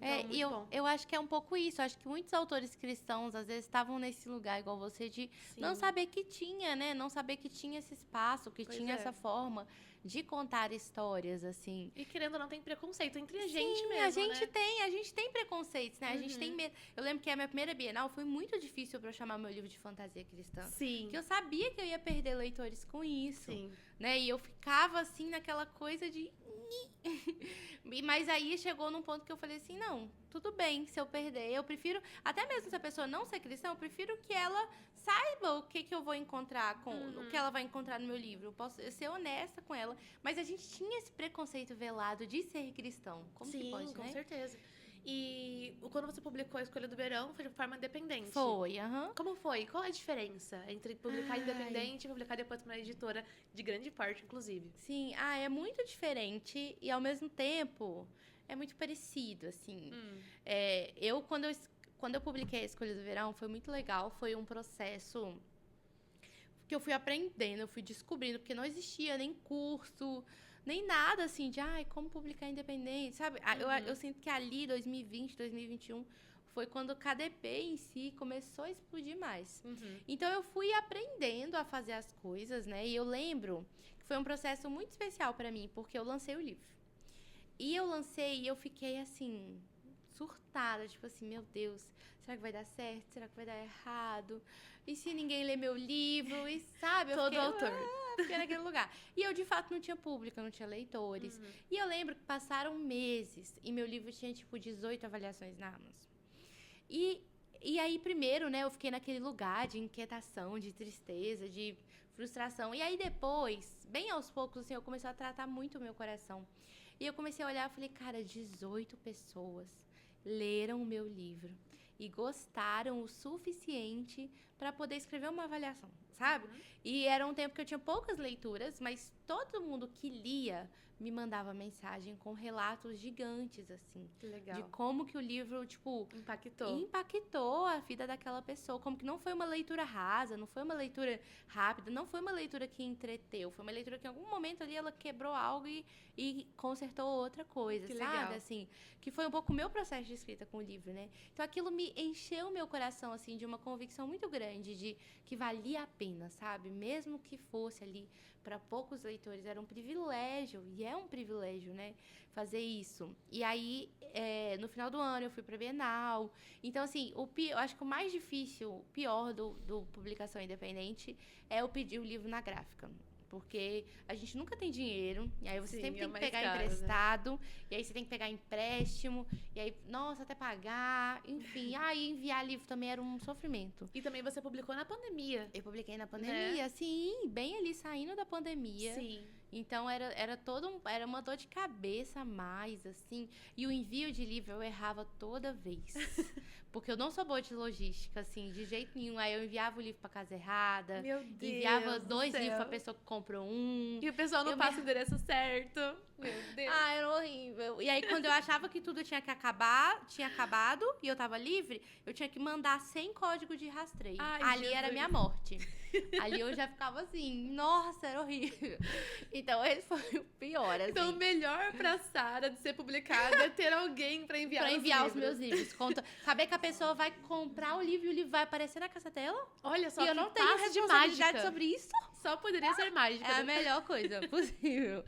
[SPEAKER 1] Então,
[SPEAKER 2] eu acho que é um pouco isso. Eu acho que muitos autores cristãos, às vezes, estavam nesse lugar, igual você, de não saber que tinha, né? Não saber que tinha esse espaço, que tinha essa forma de contar histórias, assim.
[SPEAKER 1] E querendo ou não, tem preconceito entre a gente mesmo,
[SPEAKER 2] a gente tem preconceitos, né? A gente tem medo. Eu lembro que a minha primeira Bienal foi muito difícil pra eu chamar meu livro de fantasia cristã.
[SPEAKER 1] Sim.
[SPEAKER 2] Porque eu sabia que eu ia perder leitores com isso.
[SPEAKER 1] Sim.
[SPEAKER 2] Né? E eu ficava, assim, naquela coisa de... Mas aí chegou num ponto que eu falei assim, não, tudo bem se eu perder. Eu prefiro, até mesmo se a pessoa não ser cristã, eu prefiro que ela saiba o que eu vou encontrar, o que ela vai encontrar no meu livro. Eu posso ser honesta com ela. Mas a gente tinha esse preconceito velado de ser cristão. Como que pode, né?
[SPEAKER 1] Com certeza. E quando você publicou A Escolha do Verão, foi de forma independente?
[SPEAKER 2] Foi,
[SPEAKER 1] Como foi? Qual a diferença entre publicar independente e publicar depois para uma editora de grande porte, inclusive?
[SPEAKER 2] Sim, é muito diferente e, ao mesmo tempo, é muito parecido, assim. Quando eu publiquei A Escolha do Verão, foi muito legal. Foi um processo que eu fui aprendendo, eu fui descobrindo, porque não existia nem curso... Nem nada, assim, de, como publicar independente, sabe? Eu sinto que ali, 2020, 2021, foi quando o KDP em si começou a explodir mais. Então, eu fui aprendendo a fazer as coisas, né? E eu lembro que foi um processo muito especial para mim, porque eu lancei o livro. E eu lancei e eu fiquei, assim, surtada, tipo assim, meu Deus, será que vai dar certo? Será que vai dar errado? E se ninguém ler meu livro? E sabe?
[SPEAKER 1] Todo autor.
[SPEAKER 2] Fiquei naquele lugar. E eu, de fato, não tinha público, eu não tinha leitores. E eu lembro que passaram meses e meu livro tinha, tipo, 18 avaliações na Amazon. E E aí, primeiro, né, eu fiquei naquele lugar de inquietação, de tristeza, de frustração. E aí, depois, bem aos poucos, assim, eu comecei a tratar muito o meu coração. E eu comecei a olhar e falei, cara, 18 pessoas leram o meu livro e gostaram o suficiente para poder escrever uma avaliação, sabe? E era um tempo que eu tinha poucas leituras, mas todo mundo que lia me mandava mensagem com relatos gigantes, assim.
[SPEAKER 1] Que legal.
[SPEAKER 2] De como que o livro, tipo,
[SPEAKER 1] Impactou
[SPEAKER 2] a vida daquela pessoa. Como que não foi uma leitura rasa, não foi uma leitura rápida, não foi uma leitura que entreteu. Foi uma leitura que em algum momento ali ela quebrou algo e consertou outra coisa,
[SPEAKER 1] Que
[SPEAKER 2] sabe?
[SPEAKER 1] legal.
[SPEAKER 2] Assim, que foi um pouco o meu processo de escrita com o livro, né? Então aquilo me encheu o meu coração, assim, de uma convicção muito grande de que valia a pena, sabe? Mesmo que fosse ali para poucos leitores, era um privilégio, e é um privilégio, né? Fazer isso. E aí, no final do ano, eu fui pra Bienal. Então, assim, eu acho que o mais difícil, o pior do publicação independente é o pedir o livro na gráfica. Porque a gente nunca tem dinheiro, e aí você sempre tem que pegar emprestado, e aí você tem que pegar empréstimo, e aí, nossa, até pagar, enfim. Aí enviar livro também era um sofrimento.
[SPEAKER 1] E também você publicou na pandemia.
[SPEAKER 2] Eu publiquei na pandemia, sim, bem ali saindo da pandemia.
[SPEAKER 1] Sim.
[SPEAKER 2] Então era uma dor de cabeça a mais, assim. E o envio de livro eu errava toda vez. Porque eu não sou boa de logística, assim, de jeito nenhum. Aí eu enviava o livro pra casa errada.
[SPEAKER 1] Meu Deus.
[SPEAKER 2] Enviava 2 livros pra pessoa que comprou um.
[SPEAKER 1] E o pessoal não passa o endereço certo. Meu Deus.
[SPEAKER 2] Ah, era horrível. E aí, quando eu achava que tudo tinha acabado e eu tava livre, eu tinha que mandar sem código de rastreio.
[SPEAKER 1] Ai,
[SPEAKER 2] ali
[SPEAKER 1] Jesus.
[SPEAKER 2] era minha morte. Ali eu já ficava assim, nossa, era horrível. Então, esse foi o pior, assim.
[SPEAKER 1] Então, o melhor pra Sara de ser publicada é ter alguém pra enviar
[SPEAKER 2] os meus livros. Saber que a pessoa vai comprar o livro e o livro vai aparecer na casa dela.
[SPEAKER 1] Olha só,
[SPEAKER 2] e eu
[SPEAKER 1] que
[SPEAKER 2] não tenho
[SPEAKER 1] passe de
[SPEAKER 2] responsabilidade
[SPEAKER 1] mágica.
[SPEAKER 2] sobre isso.
[SPEAKER 1] Só poderia ser mágica.
[SPEAKER 2] É a melhor coisa possível.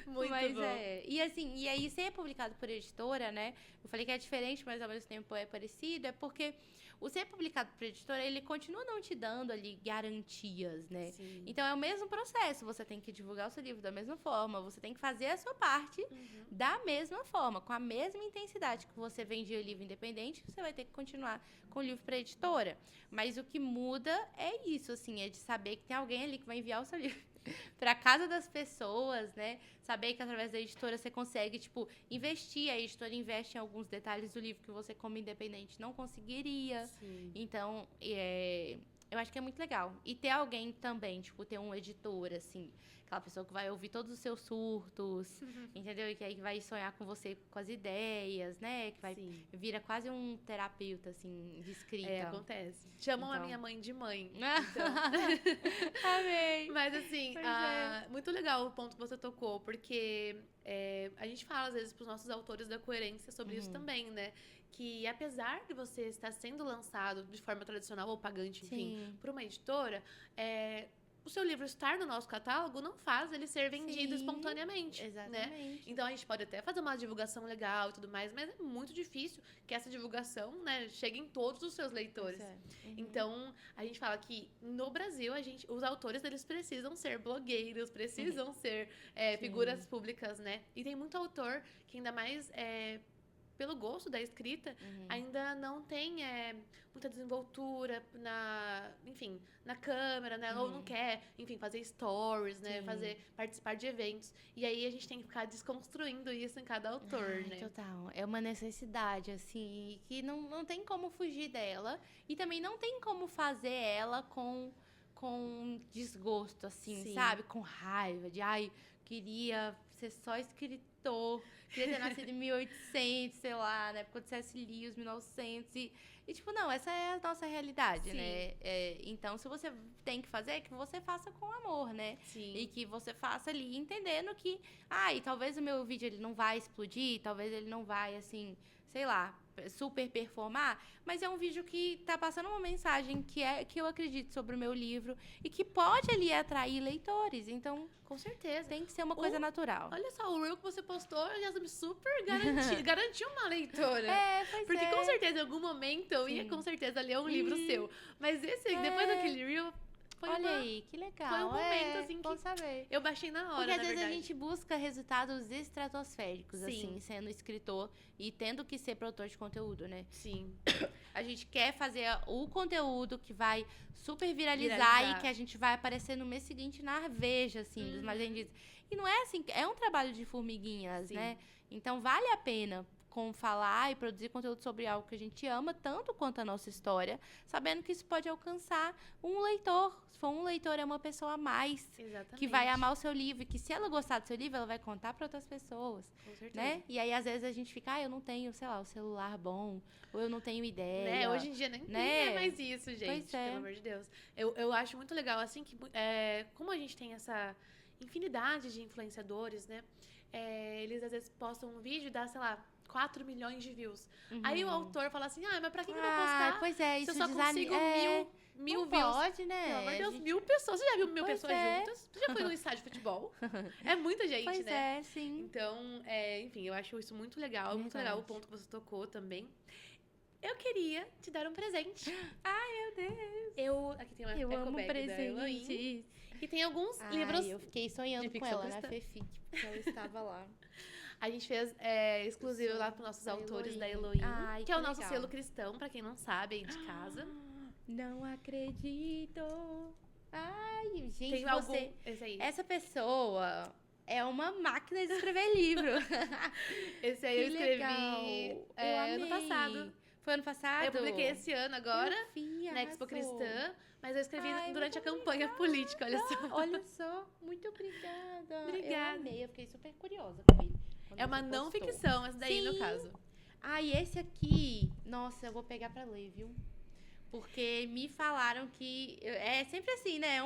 [SPEAKER 1] Muito
[SPEAKER 2] mas
[SPEAKER 1] bom.
[SPEAKER 2] E assim, e aí ser publicado por editora, né? Eu falei que é diferente, mas ao mesmo tempo é parecido, é porque o ser publicado por editora, ele continua não te dando ali garantias, né?
[SPEAKER 1] Sim.
[SPEAKER 2] Então é o mesmo processo, você tem que divulgar o seu livro da mesma forma, você tem que fazer a sua parte da mesma forma, com a mesma intensidade que você vendia o livro independente, você vai ter que continuar com o livro para editora. Mas o que muda é isso, assim, é de saber que tem alguém ali que vai enviar o seu livro para casa das pessoas, né? Saber que através da editora você consegue, tipo, investir. A editora investe em alguns detalhes do livro que você, como independente, não conseguiria.
[SPEAKER 1] Sim.
[SPEAKER 2] Então, eu acho que é muito legal. E ter alguém também, tipo, ter um editor, assim, aquela pessoa que vai ouvir todos os seus surtos, entendeu? E que aí vai sonhar com você com as ideias, né? Que vai vira quase um terapeuta, assim, de escrita.
[SPEAKER 1] É, acontece. Chamam a
[SPEAKER 2] Então.
[SPEAKER 1] minha mãe de mãe.
[SPEAKER 2] Então. Amei.
[SPEAKER 1] Mas assim,
[SPEAKER 2] Pois é.
[SPEAKER 1] muito legal o ponto que você tocou, porque a gente fala às vezes pros nossos autores da coerência sobre isso também, né? Que apesar de você estar sendo lançado de forma tradicional ou pagante, enfim, por uma editora, o seu livro estar no nosso catálogo não faz ele ser vendido espontaneamente,
[SPEAKER 2] Exatamente.
[SPEAKER 1] né? Então a gente pode até fazer uma divulgação legal e tudo mais, mas é muito difícil que essa divulgação, né, chegue em todos os seus leitores. Então, a gente fala que no Brasil, os autores, eles precisam ser blogueiros, precisam ser figuras públicas, né? E tem muito autor que ainda mais pelo gosto da escrita, ainda não tem muita desenvoltura na câmera, né? Ou não quer, enfim, fazer stories, né? Participar de eventos. E aí a gente tem que ficar desconstruindo isso em cada autor, né?
[SPEAKER 2] Total. É uma necessidade, assim, que não tem como fugir dela. E também não tem como fazer ela com desgosto, assim, sabe? Com raiva, de, queria ser só escritor, queria ter nascido em 1800, sei lá, na época do C.S. Lewis, 1900. E, tipo, não, essa é a nossa realidade, né? Então, se você tem que fazer, é que você faça com amor, né?
[SPEAKER 1] Sim.
[SPEAKER 2] E que você faça ali entendendo que, e talvez o meu vídeo ele não vai explodir, talvez ele não vai, assim, sei lá, super performar, mas é um vídeo que tá passando uma mensagem que eu acredito sobre o meu livro e que pode ali atrair leitores. Então,
[SPEAKER 1] com certeza.
[SPEAKER 2] Tem que ser uma coisa natural.
[SPEAKER 1] Olha só, o reel que você postou, Yasmin, super garantiu uma leitora.
[SPEAKER 2] Pois
[SPEAKER 1] Porque com certeza, em algum momento, eu ia com certeza ler um livro seu. Mas depois daquele reel,
[SPEAKER 2] Olha aí, que legal.
[SPEAKER 1] Foi um momento, assim,
[SPEAKER 2] bom
[SPEAKER 1] que
[SPEAKER 2] saber.
[SPEAKER 1] eu baixei na hora,
[SPEAKER 2] Porque às
[SPEAKER 1] na
[SPEAKER 2] vezes a
[SPEAKER 1] verdade.
[SPEAKER 2] gente busca resultados estratosféricos,
[SPEAKER 1] Sim.
[SPEAKER 2] assim, sendo escritor e tendo que ser produtor de conteúdo, né?
[SPEAKER 1] Sim.
[SPEAKER 2] A gente quer fazer o conteúdo que vai super viralizar e que a gente vai aparecer no mês seguinte na Veja, assim, dos mais vendidos. E não é assim, é um trabalho de formiguinhas,
[SPEAKER 1] Sim.
[SPEAKER 2] né? Então vale a pena com falar e produzir conteúdo sobre algo que a gente ama, tanto quanto a nossa história, sabendo que isso pode alcançar um leitor. Se for um leitor, é uma pessoa a mais
[SPEAKER 1] Exatamente.
[SPEAKER 2] que vai amar o seu livro e que, se ela gostar do seu livro, ela vai contar para outras pessoas,
[SPEAKER 1] Com certeza.
[SPEAKER 2] né? E aí, às vezes, a gente fica, eu não tenho, sei lá, o celular bom, ou eu não tenho ideia.
[SPEAKER 1] Né? Hoje em dia nem
[SPEAKER 2] né?
[SPEAKER 1] é mais isso, gente.
[SPEAKER 2] Pois é.
[SPEAKER 1] Pelo amor de Deus. Eu acho muito legal, assim, que como a gente tem essa infinidade de influenciadores, né? Eles às vezes postam um vídeo e dá, sei lá, 4 milhões de views. Aí o autor fala assim, mas pra que eu vou postar?
[SPEAKER 2] Pois é,
[SPEAKER 1] Se
[SPEAKER 2] isso
[SPEAKER 1] eu só consigo mil
[SPEAKER 2] não
[SPEAKER 1] views.
[SPEAKER 2] pode, né?
[SPEAKER 1] Pelo amor de Deus,
[SPEAKER 2] A gente-
[SPEAKER 1] 1000 pessoas. Você já viu 1000
[SPEAKER 2] Pois
[SPEAKER 1] pessoas
[SPEAKER 2] é.
[SPEAKER 1] juntas? Você já foi num estádio de futebol? É muita gente,
[SPEAKER 2] Pois
[SPEAKER 1] né?
[SPEAKER 2] é, sim.
[SPEAKER 1] Então, enfim, eu acho isso muito legal. Muito
[SPEAKER 2] Verdade.
[SPEAKER 1] legal o ponto que você tocou também. Eu queria te dar um presente.
[SPEAKER 2] Meu Deus.
[SPEAKER 1] Aqui tem uma
[SPEAKER 2] Eu amo
[SPEAKER 1] ecobag da Eloy.
[SPEAKER 2] presentes.
[SPEAKER 1] E tem alguns livros.
[SPEAKER 2] Eu fiquei sonhando
[SPEAKER 1] de
[SPEAKER 2] com
[SPEAKER 1] ficção
[SPEAKER 2] ela na
[SPEAKER 1] cristã.
[SPEAKER 2] FEFIC, porque ela estava lá.
[SPEAKER 1] A gente fez exclusivo lá para nossos
[SPEAKER 2] Da
[SPEAKER 1] autores da
[SPEAKER 2] Elohim.
[SPEAKER 1] Elohim.
[SPEAKER 2] Ai,
[SPEAKER 1] que é o
[SPEAKER 2] que
[SPEAKER 1] nosso
[SPEAKER 2] legal.
[SPEAKER 1] selo cristão, pra quem não sabe, aí de casa.
[SPEAKER 2] Não acredito. Ai, gente,
[SPEAKER 1] Tem
[SPEAKER 2] você...
[SPEAKER 1] algum. Esse aí.
[SPEAKER 2] Essa pessoa é uma máquina de escrever livro.
[SPEAKER 1] Esse aí eu
[SPEAKER 2] Que
[SPEAKER 1] escrevi
[SPEAKER 2] legal.
[SPEAKER 1] ano
[SPEAKER 2] amei.
[SPEAKER 1] passado.
[SPEAKER 2] Foi ano passado?
[SPEAKER 1] Eu publiquei esse ano agora,
[SPEAKER 2] Eu vi,
[SPEAKER 1] na Expo
[SPEAKER 2] arrasou.
[SPEAKER 1] Cristã. Mas eu escrevi
[SPEAKER 2] Ai,
[SPEAKER 1] durante a
[SPEAKER 2] muito
[SPEAKER 1] campanha política, olha só.
[SPEAKER 2] Olha só, muito obrigada.
[SPEAKER 1] Obrigada.
[SPEAKER 2] Eu amei, eu fiquei super curiosa com ele. quando
[SPEAKER 1] É uma
[SPEAKER 2] você
[SPEAKER 1] não
[SPEAKER 2] postou.
[SPEAKER 1] ficção, essa daí, no
[SPEAKER 2] Sim.
[SPEAKER 1] caso.
[SPEAKER 2] Ah, e esse aqui, nossa, eu vou pegar pra ler, viu? Porque me falaram que é sempre assim, né?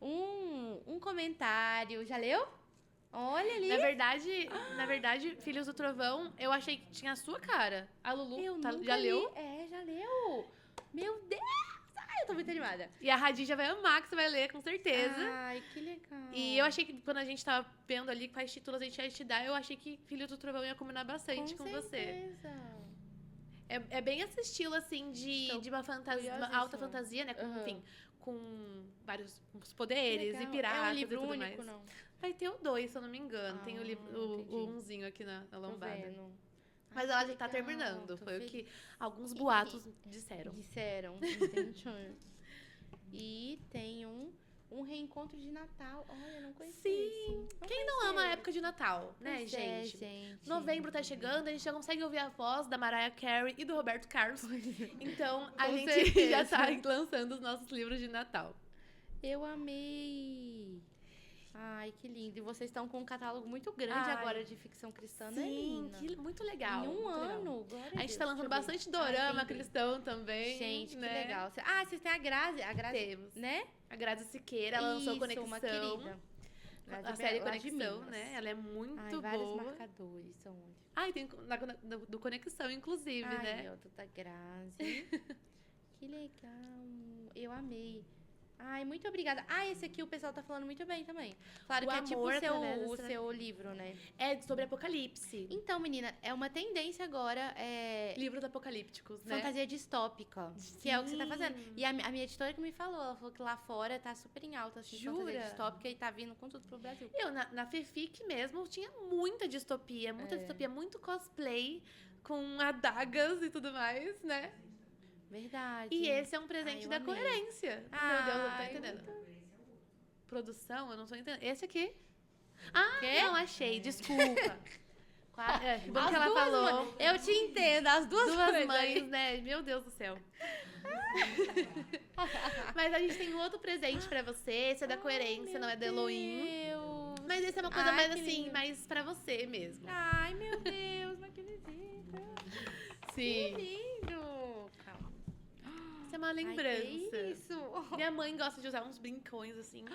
[SPEAKER 2] Um comentário. Já leu? Olha ali.
[SPEAKER 1] Na verdade, Filhos do Trovão, eu achei que tinha a sua cara. A Lulu
[SPEAKER 2] Eu
[SPEAKER 1] já
[SPEAKER 2] nunca li.
[SPEAKER 1] leu.
[SPEAKER 2] Já leu. Meu Deus! Ai, eu tô muito animada.
[SPEAKER 1] E a Radija vai amar, que você vai ler, com certeza.
[SPEAKER 2] Ai, que legal.
[SPEAKER 1] E eu achei que quando a gente tava vendo ali quais títulos a gente ia te dar, eu achei que Filhos do Trovão ia combinar bastante com você.
[SPEAKER 2] certeza.
[SPEAKER 1] É bem esse estilo, assim,
[SPEAKER 2] Estou
[SPEAKER 1] de uma
[SPEAKER 2] curiosíssima.
[SPEAKER 1] alta fantasia, né? Com,
[SPEAKER 2] Aham.
[SPEAKER 1] enfim, com vários poderes
[SPEAKER 2] Legal.
[SPEAKER 1] e piratas
[SPEAKER 2] É um livro
[SPEAKER 1] e tudo
[SPEAKER 2] único,
[SPEAKER 1] mais.
[SPEAKER 2] não?
[SPEAKER 1] Vai ter o 2, se eu não me engano. Tem o
[SPEAKER 2] entendi.
[SPEAKER 1] umzinho aqui na
[SPEAKER 2] Tô
[SPEAKER 1] lombada.
[SPEAKER 2] vendo.
[SPEAKER 1] Mas
[SPEAKER 2] Ai,
[SPEAKER 1] ela
[SPEAKER 2] que
[SPEAKER 1] já tá
[SPEAKER 2] legal,
[SPEAKER 1] terminando.
[SPEAKER 2] tô
[SPEAKER 1] Foi o
[SPEAKER 2] feliz.
[SPEAKER 1] que alguns boatos disseram.
[SPEAKER 2] Disseram, entendi. E tem um reencontro de Natal. Olha, eu não conhecia
[SPEAKER 1] Sim.
[SPEAKER 2] isso.
[SPEAKER 1] Quem não ama a época de Natal, né,
[SPEAKER 2] Pois é,
[SPEAKER 1] gente?
[SPEAKER 2] gente.
[SPEAKER 1] Novembro tá chegando, a gente já consegue ouvir a voz da Mariah Carey e do Roberto Carlos. Então, a
[SPEAKER 2] Com
[SPEAKER 1] gente
[SPEAKER 2] certeza.
[SPEAKER 1] já tá lançando os nossos livros de Natal.
[SPEAKER 2] Eu amei. Ai, que lindo. E vocês estão com um catálogo muito grande
[SPEAKER 1] Ai.
[SPEAKER 2] agora de ficção cristã, né,
[SPEAKER 1] Sim,
[SPEAKER 2] menina?
[SPEAKER 1] muito legal.
[SPEAKER 2] Em um
[SPEAKER 1] muito legal.
[SPEAKER 2] ano. Glória
[SPEAKER 1] A gente
[SPEAKER 2] Deus.
[SPEAKER 1] tá lançando
[SPEAKER 2] Deixa eu ver.
[SPEAKER 1] bastante dorama
[SPEAKER 2] lembrei.
[SPEAKER 1] cristão também.
[SPEAKER 2] Gente,
[SPEAKER 1] né?
[SPEAKER 2] que legal. Vocês têm a Grazi. A Grazi,
[SPEAKER 1] Temos.
[SPEAKER 2] né?
[SPEAKER 1] A Grazi Siqueira, ela lançou
[SPEAKER 2] Isso,
[SPEAKER 1] Conexão.
[SPEAKER 2] uma querida. Grazi
[SPEAKER 1] A série
[SPEAKER 2] lá de
[SPEAKER 1] Conexão,
[SPEAKER 2] Minas.
[SPEAKER 1] né? Ela é muito
[SPEAKER 2] Ai, vários
[SPEAKER 1] boa.
[SPEAKER 2] marcadores são onde?
[SPEAKER 1] Ai, tem do Conexão, inclusive,
[SPEAKER 2] Ai,
[SPEAKER 1] né?
[SPEAKER 2] meu, da Grazi. Que legal. Eu amei. Ai, muito obrigada. Ah, esse aqui o pessoal tá falando muito bem também. Claro
[SPEAKER 1] O
[SPEAKER 2] que é tipo
[SPEAKER 1] amor
[SPEAKER 2] o
[SPEAKER 1] através
[SPEAKER 2] seu,
[SPEAKER 1] dessa-
[SPEAKER 2] seu livro, né?
[SPEAKER 1] É sobre Apocalipse.
[SPEAKER 2] Então, menina, é uma tendência agora,
[SPEAKER 1] Livros apocalípticos, né?
[SPEAKER 2] fantasia distópica, que é o que você tá
[SPEAKER 1] Sim.
[SPEAKER 2] fazendo. E a minha editora que me falou, ela falou que lá fora tá super em alta, assim, fantasia
[SPEAKER 1] Jura?
[SPEAKER 2] distópica e tá vindo com tudo pro Brasil.
[SPEAKER 1] Na FEFIC mesmo, tinha muita distopia, muito cosplay, com adagas e tudo mais, né?
[SPEAKER 2] Verdade.
[SPEAKER 1] E esse é um presente
[SPEAKER 2] Ai, eu
[SPEAKER 1] da
[SPEAKER 2] amei.
[SPEAKER 1] coerência. Meu Deus, eu não tô
[SPEAKER 2] Ai,
[SPEAKER 1] entendendo. Produção, eu não tô entendendo. Esse aqui? Ah,
[SPEAKER 2] Quê?
[SPEAKER 1] não, achei, desculpa. Bom
[SPEAKER 2] As
[SPEAKER 1] que ela
[SPEAKER 2] duas
[SPEAKER 1] falou.
[SPEAKER 2] mães. Eu te entendo, as duas
[SPEAKER 1] Duas
[SPEAKER 2] coisas.
[SPEAKER 1] mães, né? Meu Deus do céu. Mas a gente tem um outro presente pra você. Esse é da coerência, não é da Elohim.
[SPEAKER 2] Deus.
[SPEAKER 1] Mas esse é uma coisa
[SPEAKER 2] Ai,
[SPEAKER 1] mais
[SPEAKER 2] que
[SPEAKER 1] assim,
[SPEAKER 2] lindo.
[SPEAKER 1] mais pra você mesmo.
[SPEAKER 2] Ai, meu Deus, mas que visita. Que
[SPEAKER 1] Sim.
[SPEAKER 2] lindo. Calma.
[SPEAKER 1] Isso é uma
[SPEAKER 2] Ai,
[SPEAKER 1] lembrança.
[SPEAKER 2] que isso?
[SPEAKER 1] Minha mãe gosta de usar uns brincões assim.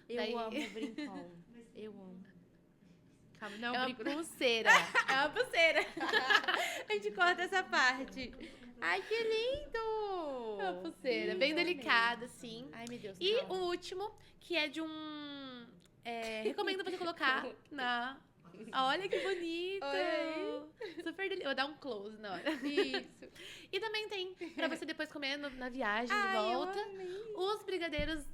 [SPEAKER 2] Eu
[SPEAKER 1] Daí-
[SPEAKER 2] amo brincão. Eu amo. Calma, não
[SPEAKER 1] É uma
[SPEAKER 2] brinco.
[SPEAKER 1] pulseira. É uma pulseira.
[SPEAKER 2] A gente corta essa parte. Ai, que lindo.
[SPEAKER 1] É uma pulseira.
[SPEAKER 2] Lindo,
[SPEAKER 1] Bem
[SPEAKER 2] amei.
[SPEAKER 1] delicada, assim.
[SPEAKER 2] Ai, meu Deus,
[SPEAKER 1] E o
[SPEAKER 2] calma.
[SPEAKER 1] último, que é de um... recomendo você colocar Olha que bonito!
[SPEAKER 2] Oi.
[SPEAKER 1] Super delícia. Vou dar um close na hora.
[SPEAKER 2] Isso.
[SPEAKER 1] E também tem pra você depois comer na viagem de
[SPEAKER 2] Ai, eu
[SPEAKER 1] volta.
[SPEAKER 2] amei.
[SPEAKER 1] Os brigadeiros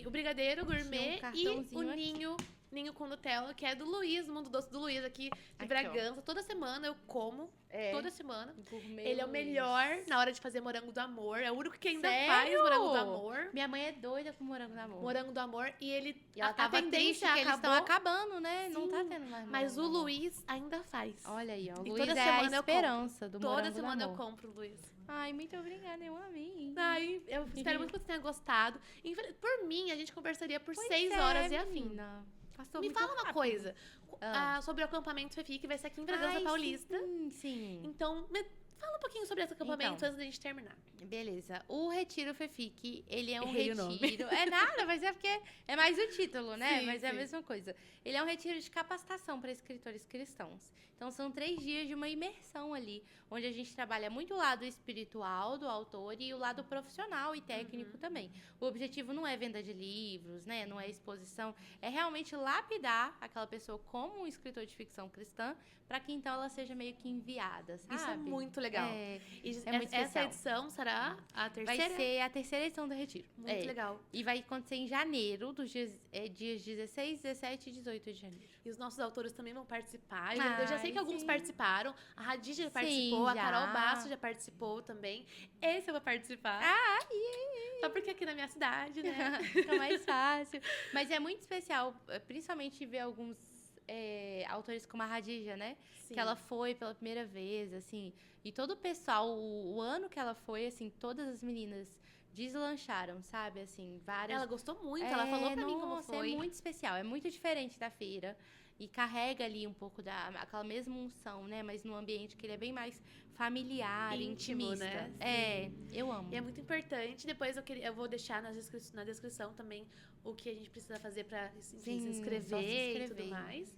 [SPEAKER 1] o brigadeiro gourmet e
[SPEAKER 2] cartãozinho
[SPEAKER 1] o
[SPEAKER 2] aqui.
[SPEAKER 1] ninho com Nutella, que é do Luiz, Mundo Doce do Luiz, aqui de
[SPEAKER 2] Aqui, ó.
[SPEAKER 1] Bragança. Toda semana eu como,
[SPEAKER 2] É.
[SPEAKER 1] toda semana.
[SPEAKER 2] Gourmet
[SPEAKER 1] Ele é o
[SPEAKER 2] Luiz.
[SPEAKER 1] melhor na hora de fazer morango do amor. É o único que ainda
[SPEAKER 2] Sério?
[SPEAKER 1] faz morango do amor.
[SPEAKER 2] Minha mãe é doida com morango da amor.
[SPEAKER 1] Morango do amor. E ele.
[SPEAKER 2] E ela
[SPEAKER 1] a
[SPEAKER 2] tava triste
[SPEAKER 1] tendência
[SPEAKER 2] que eles estão
[SPEAKER 1] acabou.
[SPEAKER 2] acabando, né? Não tá
[SPEAKER 1] Sim,
[SPEAKER 2] tendo mais
[SPEAKER 1] Mas o
[SPEAKER 2] morango do amor.
[SPEAKER 1] Luiz ainda faz.
[SPEAKER 2] Olha aí, ó. O
[SPEAKER 1] E
[SPEAKER 2] Luiz
[SPEAKER 1] toda
[SPEAKER 2] é a
[SPEAKER 1] semana eu compro.
[SPEAKER 2] esperança do
[SPEAKER 1] Toda
[SPEAKER 2] morango
[SPEAKER 1] semana
[SPEAKER 2] do
[SPEAKER 1] eu
[SPEAKER 2] amor.
[SPEAKER 1] compro o Luiz.
[SPEAKER 2] Ai, muito obrigada, eu amei.
[SPEAKER 1] Ai, eu espero muito que você tenha gostado. Por mim, a gente conversaria por
[SPEAKER 2] Pois
[SPEAKER 1] 6
[SPEAKER 2] é,
[SPEAKER 1] horas e afim.
[SPEAKER 2] menina. Passou
[SPEAKER 1] Me
[SPEAKER 2] muito
[SPEAKER 1] fala uma
[SPEAKER 2] rápido.
[SPEAKER 1] coisa.
[SPEAKER 2] Ah.
[SPEAKER 1] Sobre o acampamento Fefi, que vai ser aqui em Bragança
[SPEAKER 2] Ai,
[SPEAKER 1] Paulista.
[SPEAKER 2] Sim.
[SPEAKER 1] Então, fala um pouquinho sobre esse acampamento
[SPEAKER 2] Então.
[SPEAKER 1] antes da gente terminar.
[SPEAKER 2] Beleza. O Retiro Fefic, ele é um
[SPEAKER 1] Errei o nome.
[SPEAKER 2] retiro. É nada, mas é porque é mais o título, né?
[SPEAKER 1] Sim,
[SPEAKER 2] mas é a
[SPEAKER 1] sim.
[SPEAKER 2] mesma coisa. Ele é um retiro de capacitação para escritores cristãos. Então, são 3 dias de uma imersão ali, onde a gente trabalha muito o lado espiritual do autor e o lado profissional e técnico também. O objetivo não é venda de livros, né? Não é exposição. É realmente lapidar aquela pessoa como um escritor de ficção cristã, para que então ela seja meio que enviada, sabe?
[SPEAKER 1] Isso é muito legal.
[SPEAKER 2] É,
[SPEAKER 1] E
[SPEAKER 2] é muito
[SPEAKER 1] essa
[SPEAKER 2] especial.
[SPEAKER 1] edição será a terceira?
[SPEAKER 2] Vai ser a terceira edição do Retiro.
[SPEAKER 1] Muito legal.
[SPEAKER 2] E vai acontecer em janeiro, dos dias 16, 17 e 18 de janeiro.
[SPEAKER 1] E os nossos autores também vão participar. Eu já sei
[SPEAKER 2] Ai,
[SPEAKER 1] que alguns
[SPEAKER 2] sim.
[SPEAKER 1] participaram. A Radija já participou, a
[SPEAKER 2] já.
[SPEAKER 1] Carol Basso já participou também. Esse eu vou participar. Só porque aqui na minha cidade, né?
[SPEAKER 2] Fica mais fácil. Mas é muito especial, principalmente ver alguns autores como a Radija, né?
[SPEAKER 1] Sim.
[SPEAKER 2] Que ela foi pela primeira vez, assim. E todo o pessoal, o ano que ela foi, assim, todas as meninas deslancharam, sabe? Assim, várias...
[SPEAKER 1] Ela gostou muito, ela falou pra mim como
[SPEAKER 2] nossa,
[SPEAKER 1] foi.
[SPEAKER 2] É muito especial, é muito diferente da feira. E carrega ali um pouco aquela mesma unção, né? Mas num ambiente que ele é bem mais familiar,
[SPEAKER 1] Íntimo,
[SPEAKER 2] intimista.
[SPEAKER 1] né?
[SPEAKER 2] É, eu amo.
[SPEAKER 1] E é muito importante. Depois eu vou deixar na descrição também o que a gente precisa fazer pra
[SPEAKER 2] Sim,
[SPEAKER 1] se
[SPEAKER 2] só se
[SPEAKER 1] inscrever e tudo
[SPEAKER 2] inscrever.
[SPEAKER 1] mais.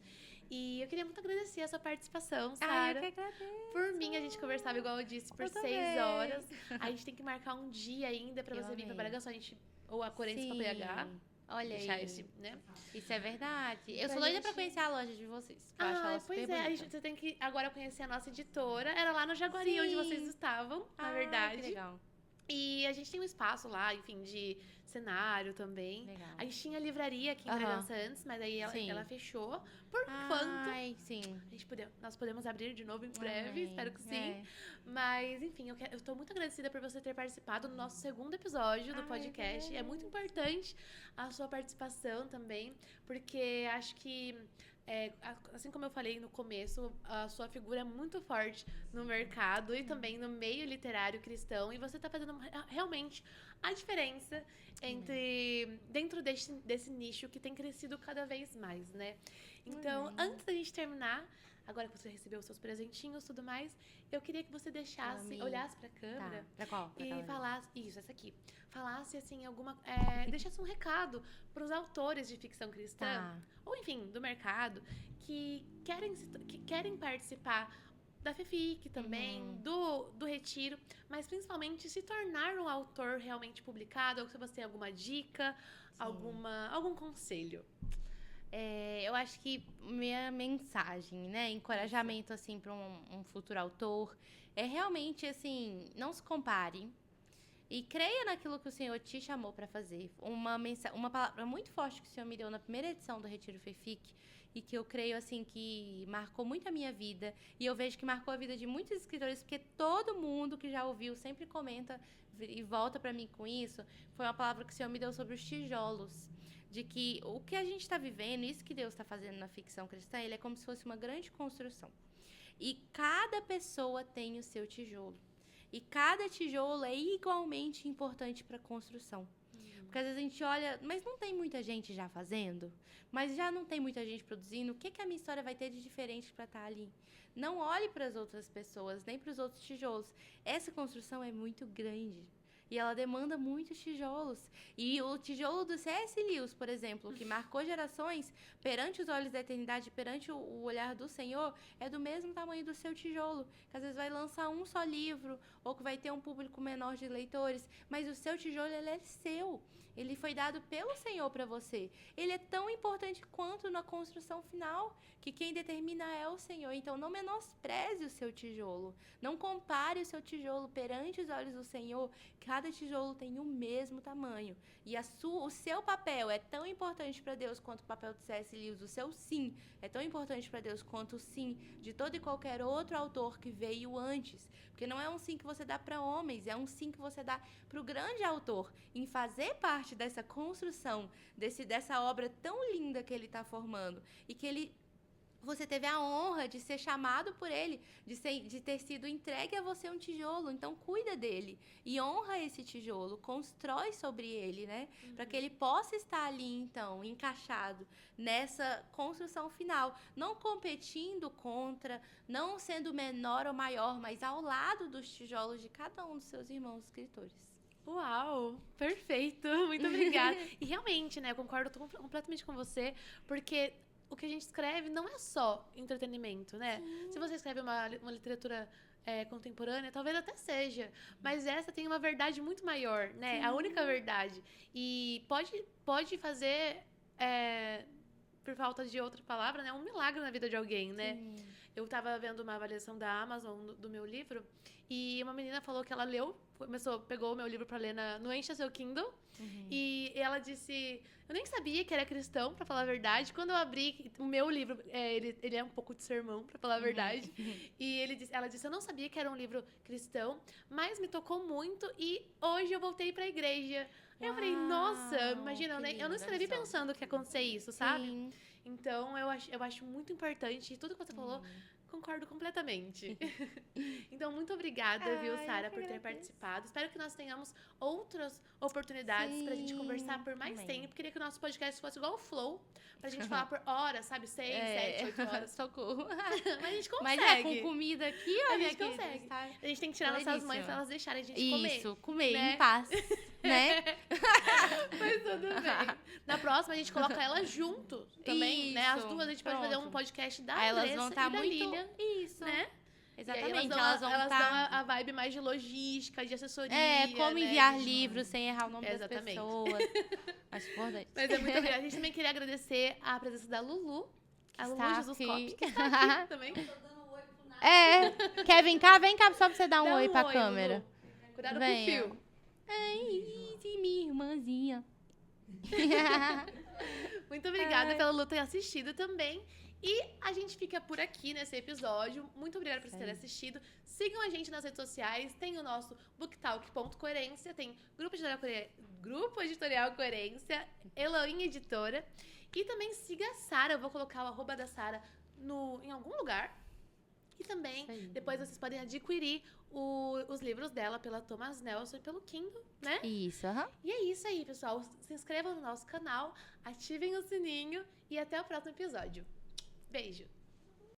[SPEAKER 1] E eu queria muito agradecer a sua participação,
[SPEAKER 2] Ai,
[SPEAKER 1] Sara.
[SPEAKER 2] eu que agradeço.
[SPEAKER 1] Por mim, a gente conversava, igual eu disse, por
[SPEAKER 2] Eu
[SPEAKER 1] 6
[SPEAKER 2] também.
[SPEAKER 1] horas. A gente tem que marcar um dia ainda pra
[SPEAKER 2] Eu
[SPEAKER 1] você vir pra
[SPEAKER 2] amei.
[SPEAKER 1] Bragança. A gente, ou a Corentes com a PH.
[SPEAKER 2] Olha
[SPEAKER 1] Deixar
[SPEAKER 2] aí.
[SPEAKER 1] esse, né?
[SPEAKER 2] Isso é verdade. Eu
[SPEAKER 1] Pra
[SPEAKER 2] sou doida
[SPEAKER 1] gente-
[SPEAKER 2] pra conhecer a loja de vocês. Que eu acho ela super
[SPEAKER 1] pois é.
[SPEAKER 2] bonita.
[SPEAKER 1] A gente, você tem que agora conhecer a nossa editora. Era lá no Jaguari, onde
[SPEAKER 2] Sim.
[SPEAKER 1] vocês estavam, na
[SPEAKER 2] Ah,
[SPEAKER 1] verdade.
[SPEAKER 2] Que legal.
[SPEAKER 1] E a gente tem um espaço lá, enfim, de cenário também.
[SPEAKER 2] Legal.
[SPEAKER 1] A gente tinha livraria aqui em
[SPEAKER 2] Aham.
[SPEAKER 1] Bragança antes, mas aí
[SPEAKER 2] Sim.
[SPEAKER 1] ela fechou. Por enquanto,
[SPEAKER 2] Ai, sim.
[SPEAKER 1] nós podemos abrir de novo em breve,
[SPEAKER 2] Amém.
[SPEAKER 1] espero que sim.
[SPEAKER 2] É.
[SPEAKER 1] Mas, enfim, eu tô muito agradecida por você ter participado do nosso segundo episódio do
[SPEAKER 2] Ai,
[SPEAKER 1] podcast. É muito importante a sua participação também, porque acho que, assim como eu falei no começo, a sua figura é muito forte no mercado e também no meio literário cristão, e você tá fazendo realmente a diferença dentro desse nicho que tem crescido cada vez mais, né? Então, antes da gente terminar, agora que você recebeu os seus presentinhos e tudo mais, eu queria que você deixasse,
[SPEAKER 2] Amém.
[SPEAKER 1] olhasse pra câmera
[SPEAKER 2] Tá. Pra qual? Pra
[SPEAKER 1] e
[SPEAKER 2] aquela?
[SPEAKER 1] falasse, isso, essa aqui, falasse assim, deixasse um recado para os autores de ficção cristã,
[SPEAKER 2] Tá.
[SPEAKER 1] ou enfim, do mercado, que querem participar da FEFIC também, do Retiro, mas principalmente se tornar um autor realmente publicado, ou se você tem alguma dica, algum conselho.
[SPEAKER 2] Eu acho que minha mensagem, né, encorajamento assim para um futuro autor é realmente assim, não se compare e creia naquilo que o Senhor te chamou para fazer. Uma palavra muito forte que o Senhor me deu na primeira edição do Retiro FEFIC e que eu creio assim que marcou muito a minha vida e eu vejo que marcou a vida de muitos escritores, porque todo mundo que já ouviu sempre comenta e volta para mim com isso. Foi uma palavra que o Senhor me deu sobre os tijolos. De que o que a gente está vivendo, isso que Deus está fazendo na ficção cristã, ele é como se fosse uma grande construção. E cada pessoa tem o seu tijolo. E cada tijolo é igualmente importante para a construção. Porque às vezes a gente olha, mas não tem muita gente já fazendo? Mas já não tem muita gente produzindo? O que a minha história vai ter de diferente para estar ali? Não olhe para as outras pessoas, nem para os outros tijolos. Essa construção é muito grande. e ela demanda muitos tijolos. E o tijolo do C.S. Lewis, por exemplo, que marcou gerações, perante os olhos da eternidade, perante o olhar do Senhor, é do mesmo tamanho do seu tijolo, que às vezes vai lançar um só livro, ou que vai ter um público menor de leitores, mas o seu tijolo, ele é seu. Ele foi dado pelo Senhor para você. Ele é tão importante quanto na construção final, que quem determina é o Senhor. Então, não menospreze o seu tijolo. Não compare o seu tijolo perante os olhos do Senhor. Cada tijolo tem o mesmo tamanho. E o seu papel é tão importante para Deus quanto o papel de C.S. Lewis. O seu sim é tão importante para Deus quanto o sim de todo e qualquer outro autor que veio antes. Porque não é um sim que você dá para homens, é um sim que você dá para o grande autor em fazer parte dessa construção, dessa obra tão linda que ele está formando. E que você teve a honra de ser chamado por ele, de ter sido entregue a você um tijolo. Então, cuida dele e honra esse tijolo, constrói sobre ele, né? Para que ele possa estar ali, então, encaixado nessa construção final. Não competindo contra, não sendo menor ou maior, mas ao lado dos tijolos de cada um dos seus irmãos escritores.
[SPEAKER 1] Uau, perfeito, muito obrigada. E realmente, né, eu concordo completamente com você, porque o que a gente escreve não é só entretenimento, né? Sim. Se você escreve uma literatura contemporânea, talvez até seja, mas essa tem uma verdade muito maior, né? Sim. A única verdade. E pode fazer, por falta de outra palavra, né, um milagre na vida de alguém, né? Sim. Eu tava vendo uma avaliação da Amazon do meu livro e uma menina falou que ela pegou o meu livro pra ler no Encha Seu Kindle. E ela disse, eu nem sabia que era cristão, pra falar a verdade. Quando eu abri o meu livro, ele é um pouco de sermão, pra falar a verdade. E ela disse, eu não sabia que era um livro cristão, mas me tocou muito e hoje eu voltei pra igreja. Aí eu falei, nossa, imagina, eu não escrevi pensando que ia acontecer isso, sabe? Sim. Então, eu acho muito importante. E tudo que você falou, concordo completamente. Então, muito obrigada, viu, Sara, por ter participado. Espero que nós tenhamos outras oportunidades pra gente conversar por mais tempo. Queria que o nosso podcast fosse igual o Flow, pra gente falar por horas, sabe? 6, 7, 8 horas.
[SPEAKER 2] Socorro.
[SPEAKER 1] Mas a gente consegue.
[SPEAKER 2] Mas com comida aqui, ó,
[SPEAKER 1] a gente consegue. A gente tem que tirar nossas mães pra elas deixarem a gente comer.
[SPEAKER 2] Isso, comer
[SPEAKER 1] né?
[SPEAKER 2] em paz, né?
[SPEAKER 1] Mas tudo bem. Na próxima, a gente coloca elas junto também, né? As duas, a gente pode fazer um podcast da Andressa
[SPEAKER 2] elas vão estar
[SPEAKER 1] e da
[SPEAKER 2] muito...
[SPEAKER 1] Lilian.
[SPEAKER 2] Isso.
[SPEAKER 1] Né?
[SPEAKER 2] Exatamente.
[SPEAKER 1] Elas dão a vibe mais de logística, de assessoria.
[SPEAKER 2] Como enviar livros sem errar o nome das pessoas. Acho importante.
[SPEAKER 1] Mas é muito obrigada. A gente também queria agradecer a presença da Lulu. A Lulu Jesus Cop, que está aqui também. Tô dando um oi pro Nath.
[SPEAKER 2] Quer vir cá? Vem cá só pra você dar um oi pra câmera.
[SPEAKER 1] Lulu. Cuidado com o fio.
[SPEAKER 2] Ai, minha irmãzinha.
[SPEAKER 1] Muito obrigada pela Lu ter assistido também. E a gente fica por aqui nesse episódio. Muito obrigada por ter assistido. Sigam a gente nas redes sociais. Tem o nosso booktalk.coerência. Tem Grupo Editorial Coerência. Elohim Editora. E também siga a Sara. Eu vou colocar o @ da Sara em algum lugar. E também, depois vocês podem adquirir os livros dela pela Thomas Nelson e pelo Kindle, né?
[SPEAKER 2] Isso,
[SPEAKER 1] E é isso aí, pessoal. Se inscrevam no nosso canal, ativem o sininho e até o próximo episódio. Beijo!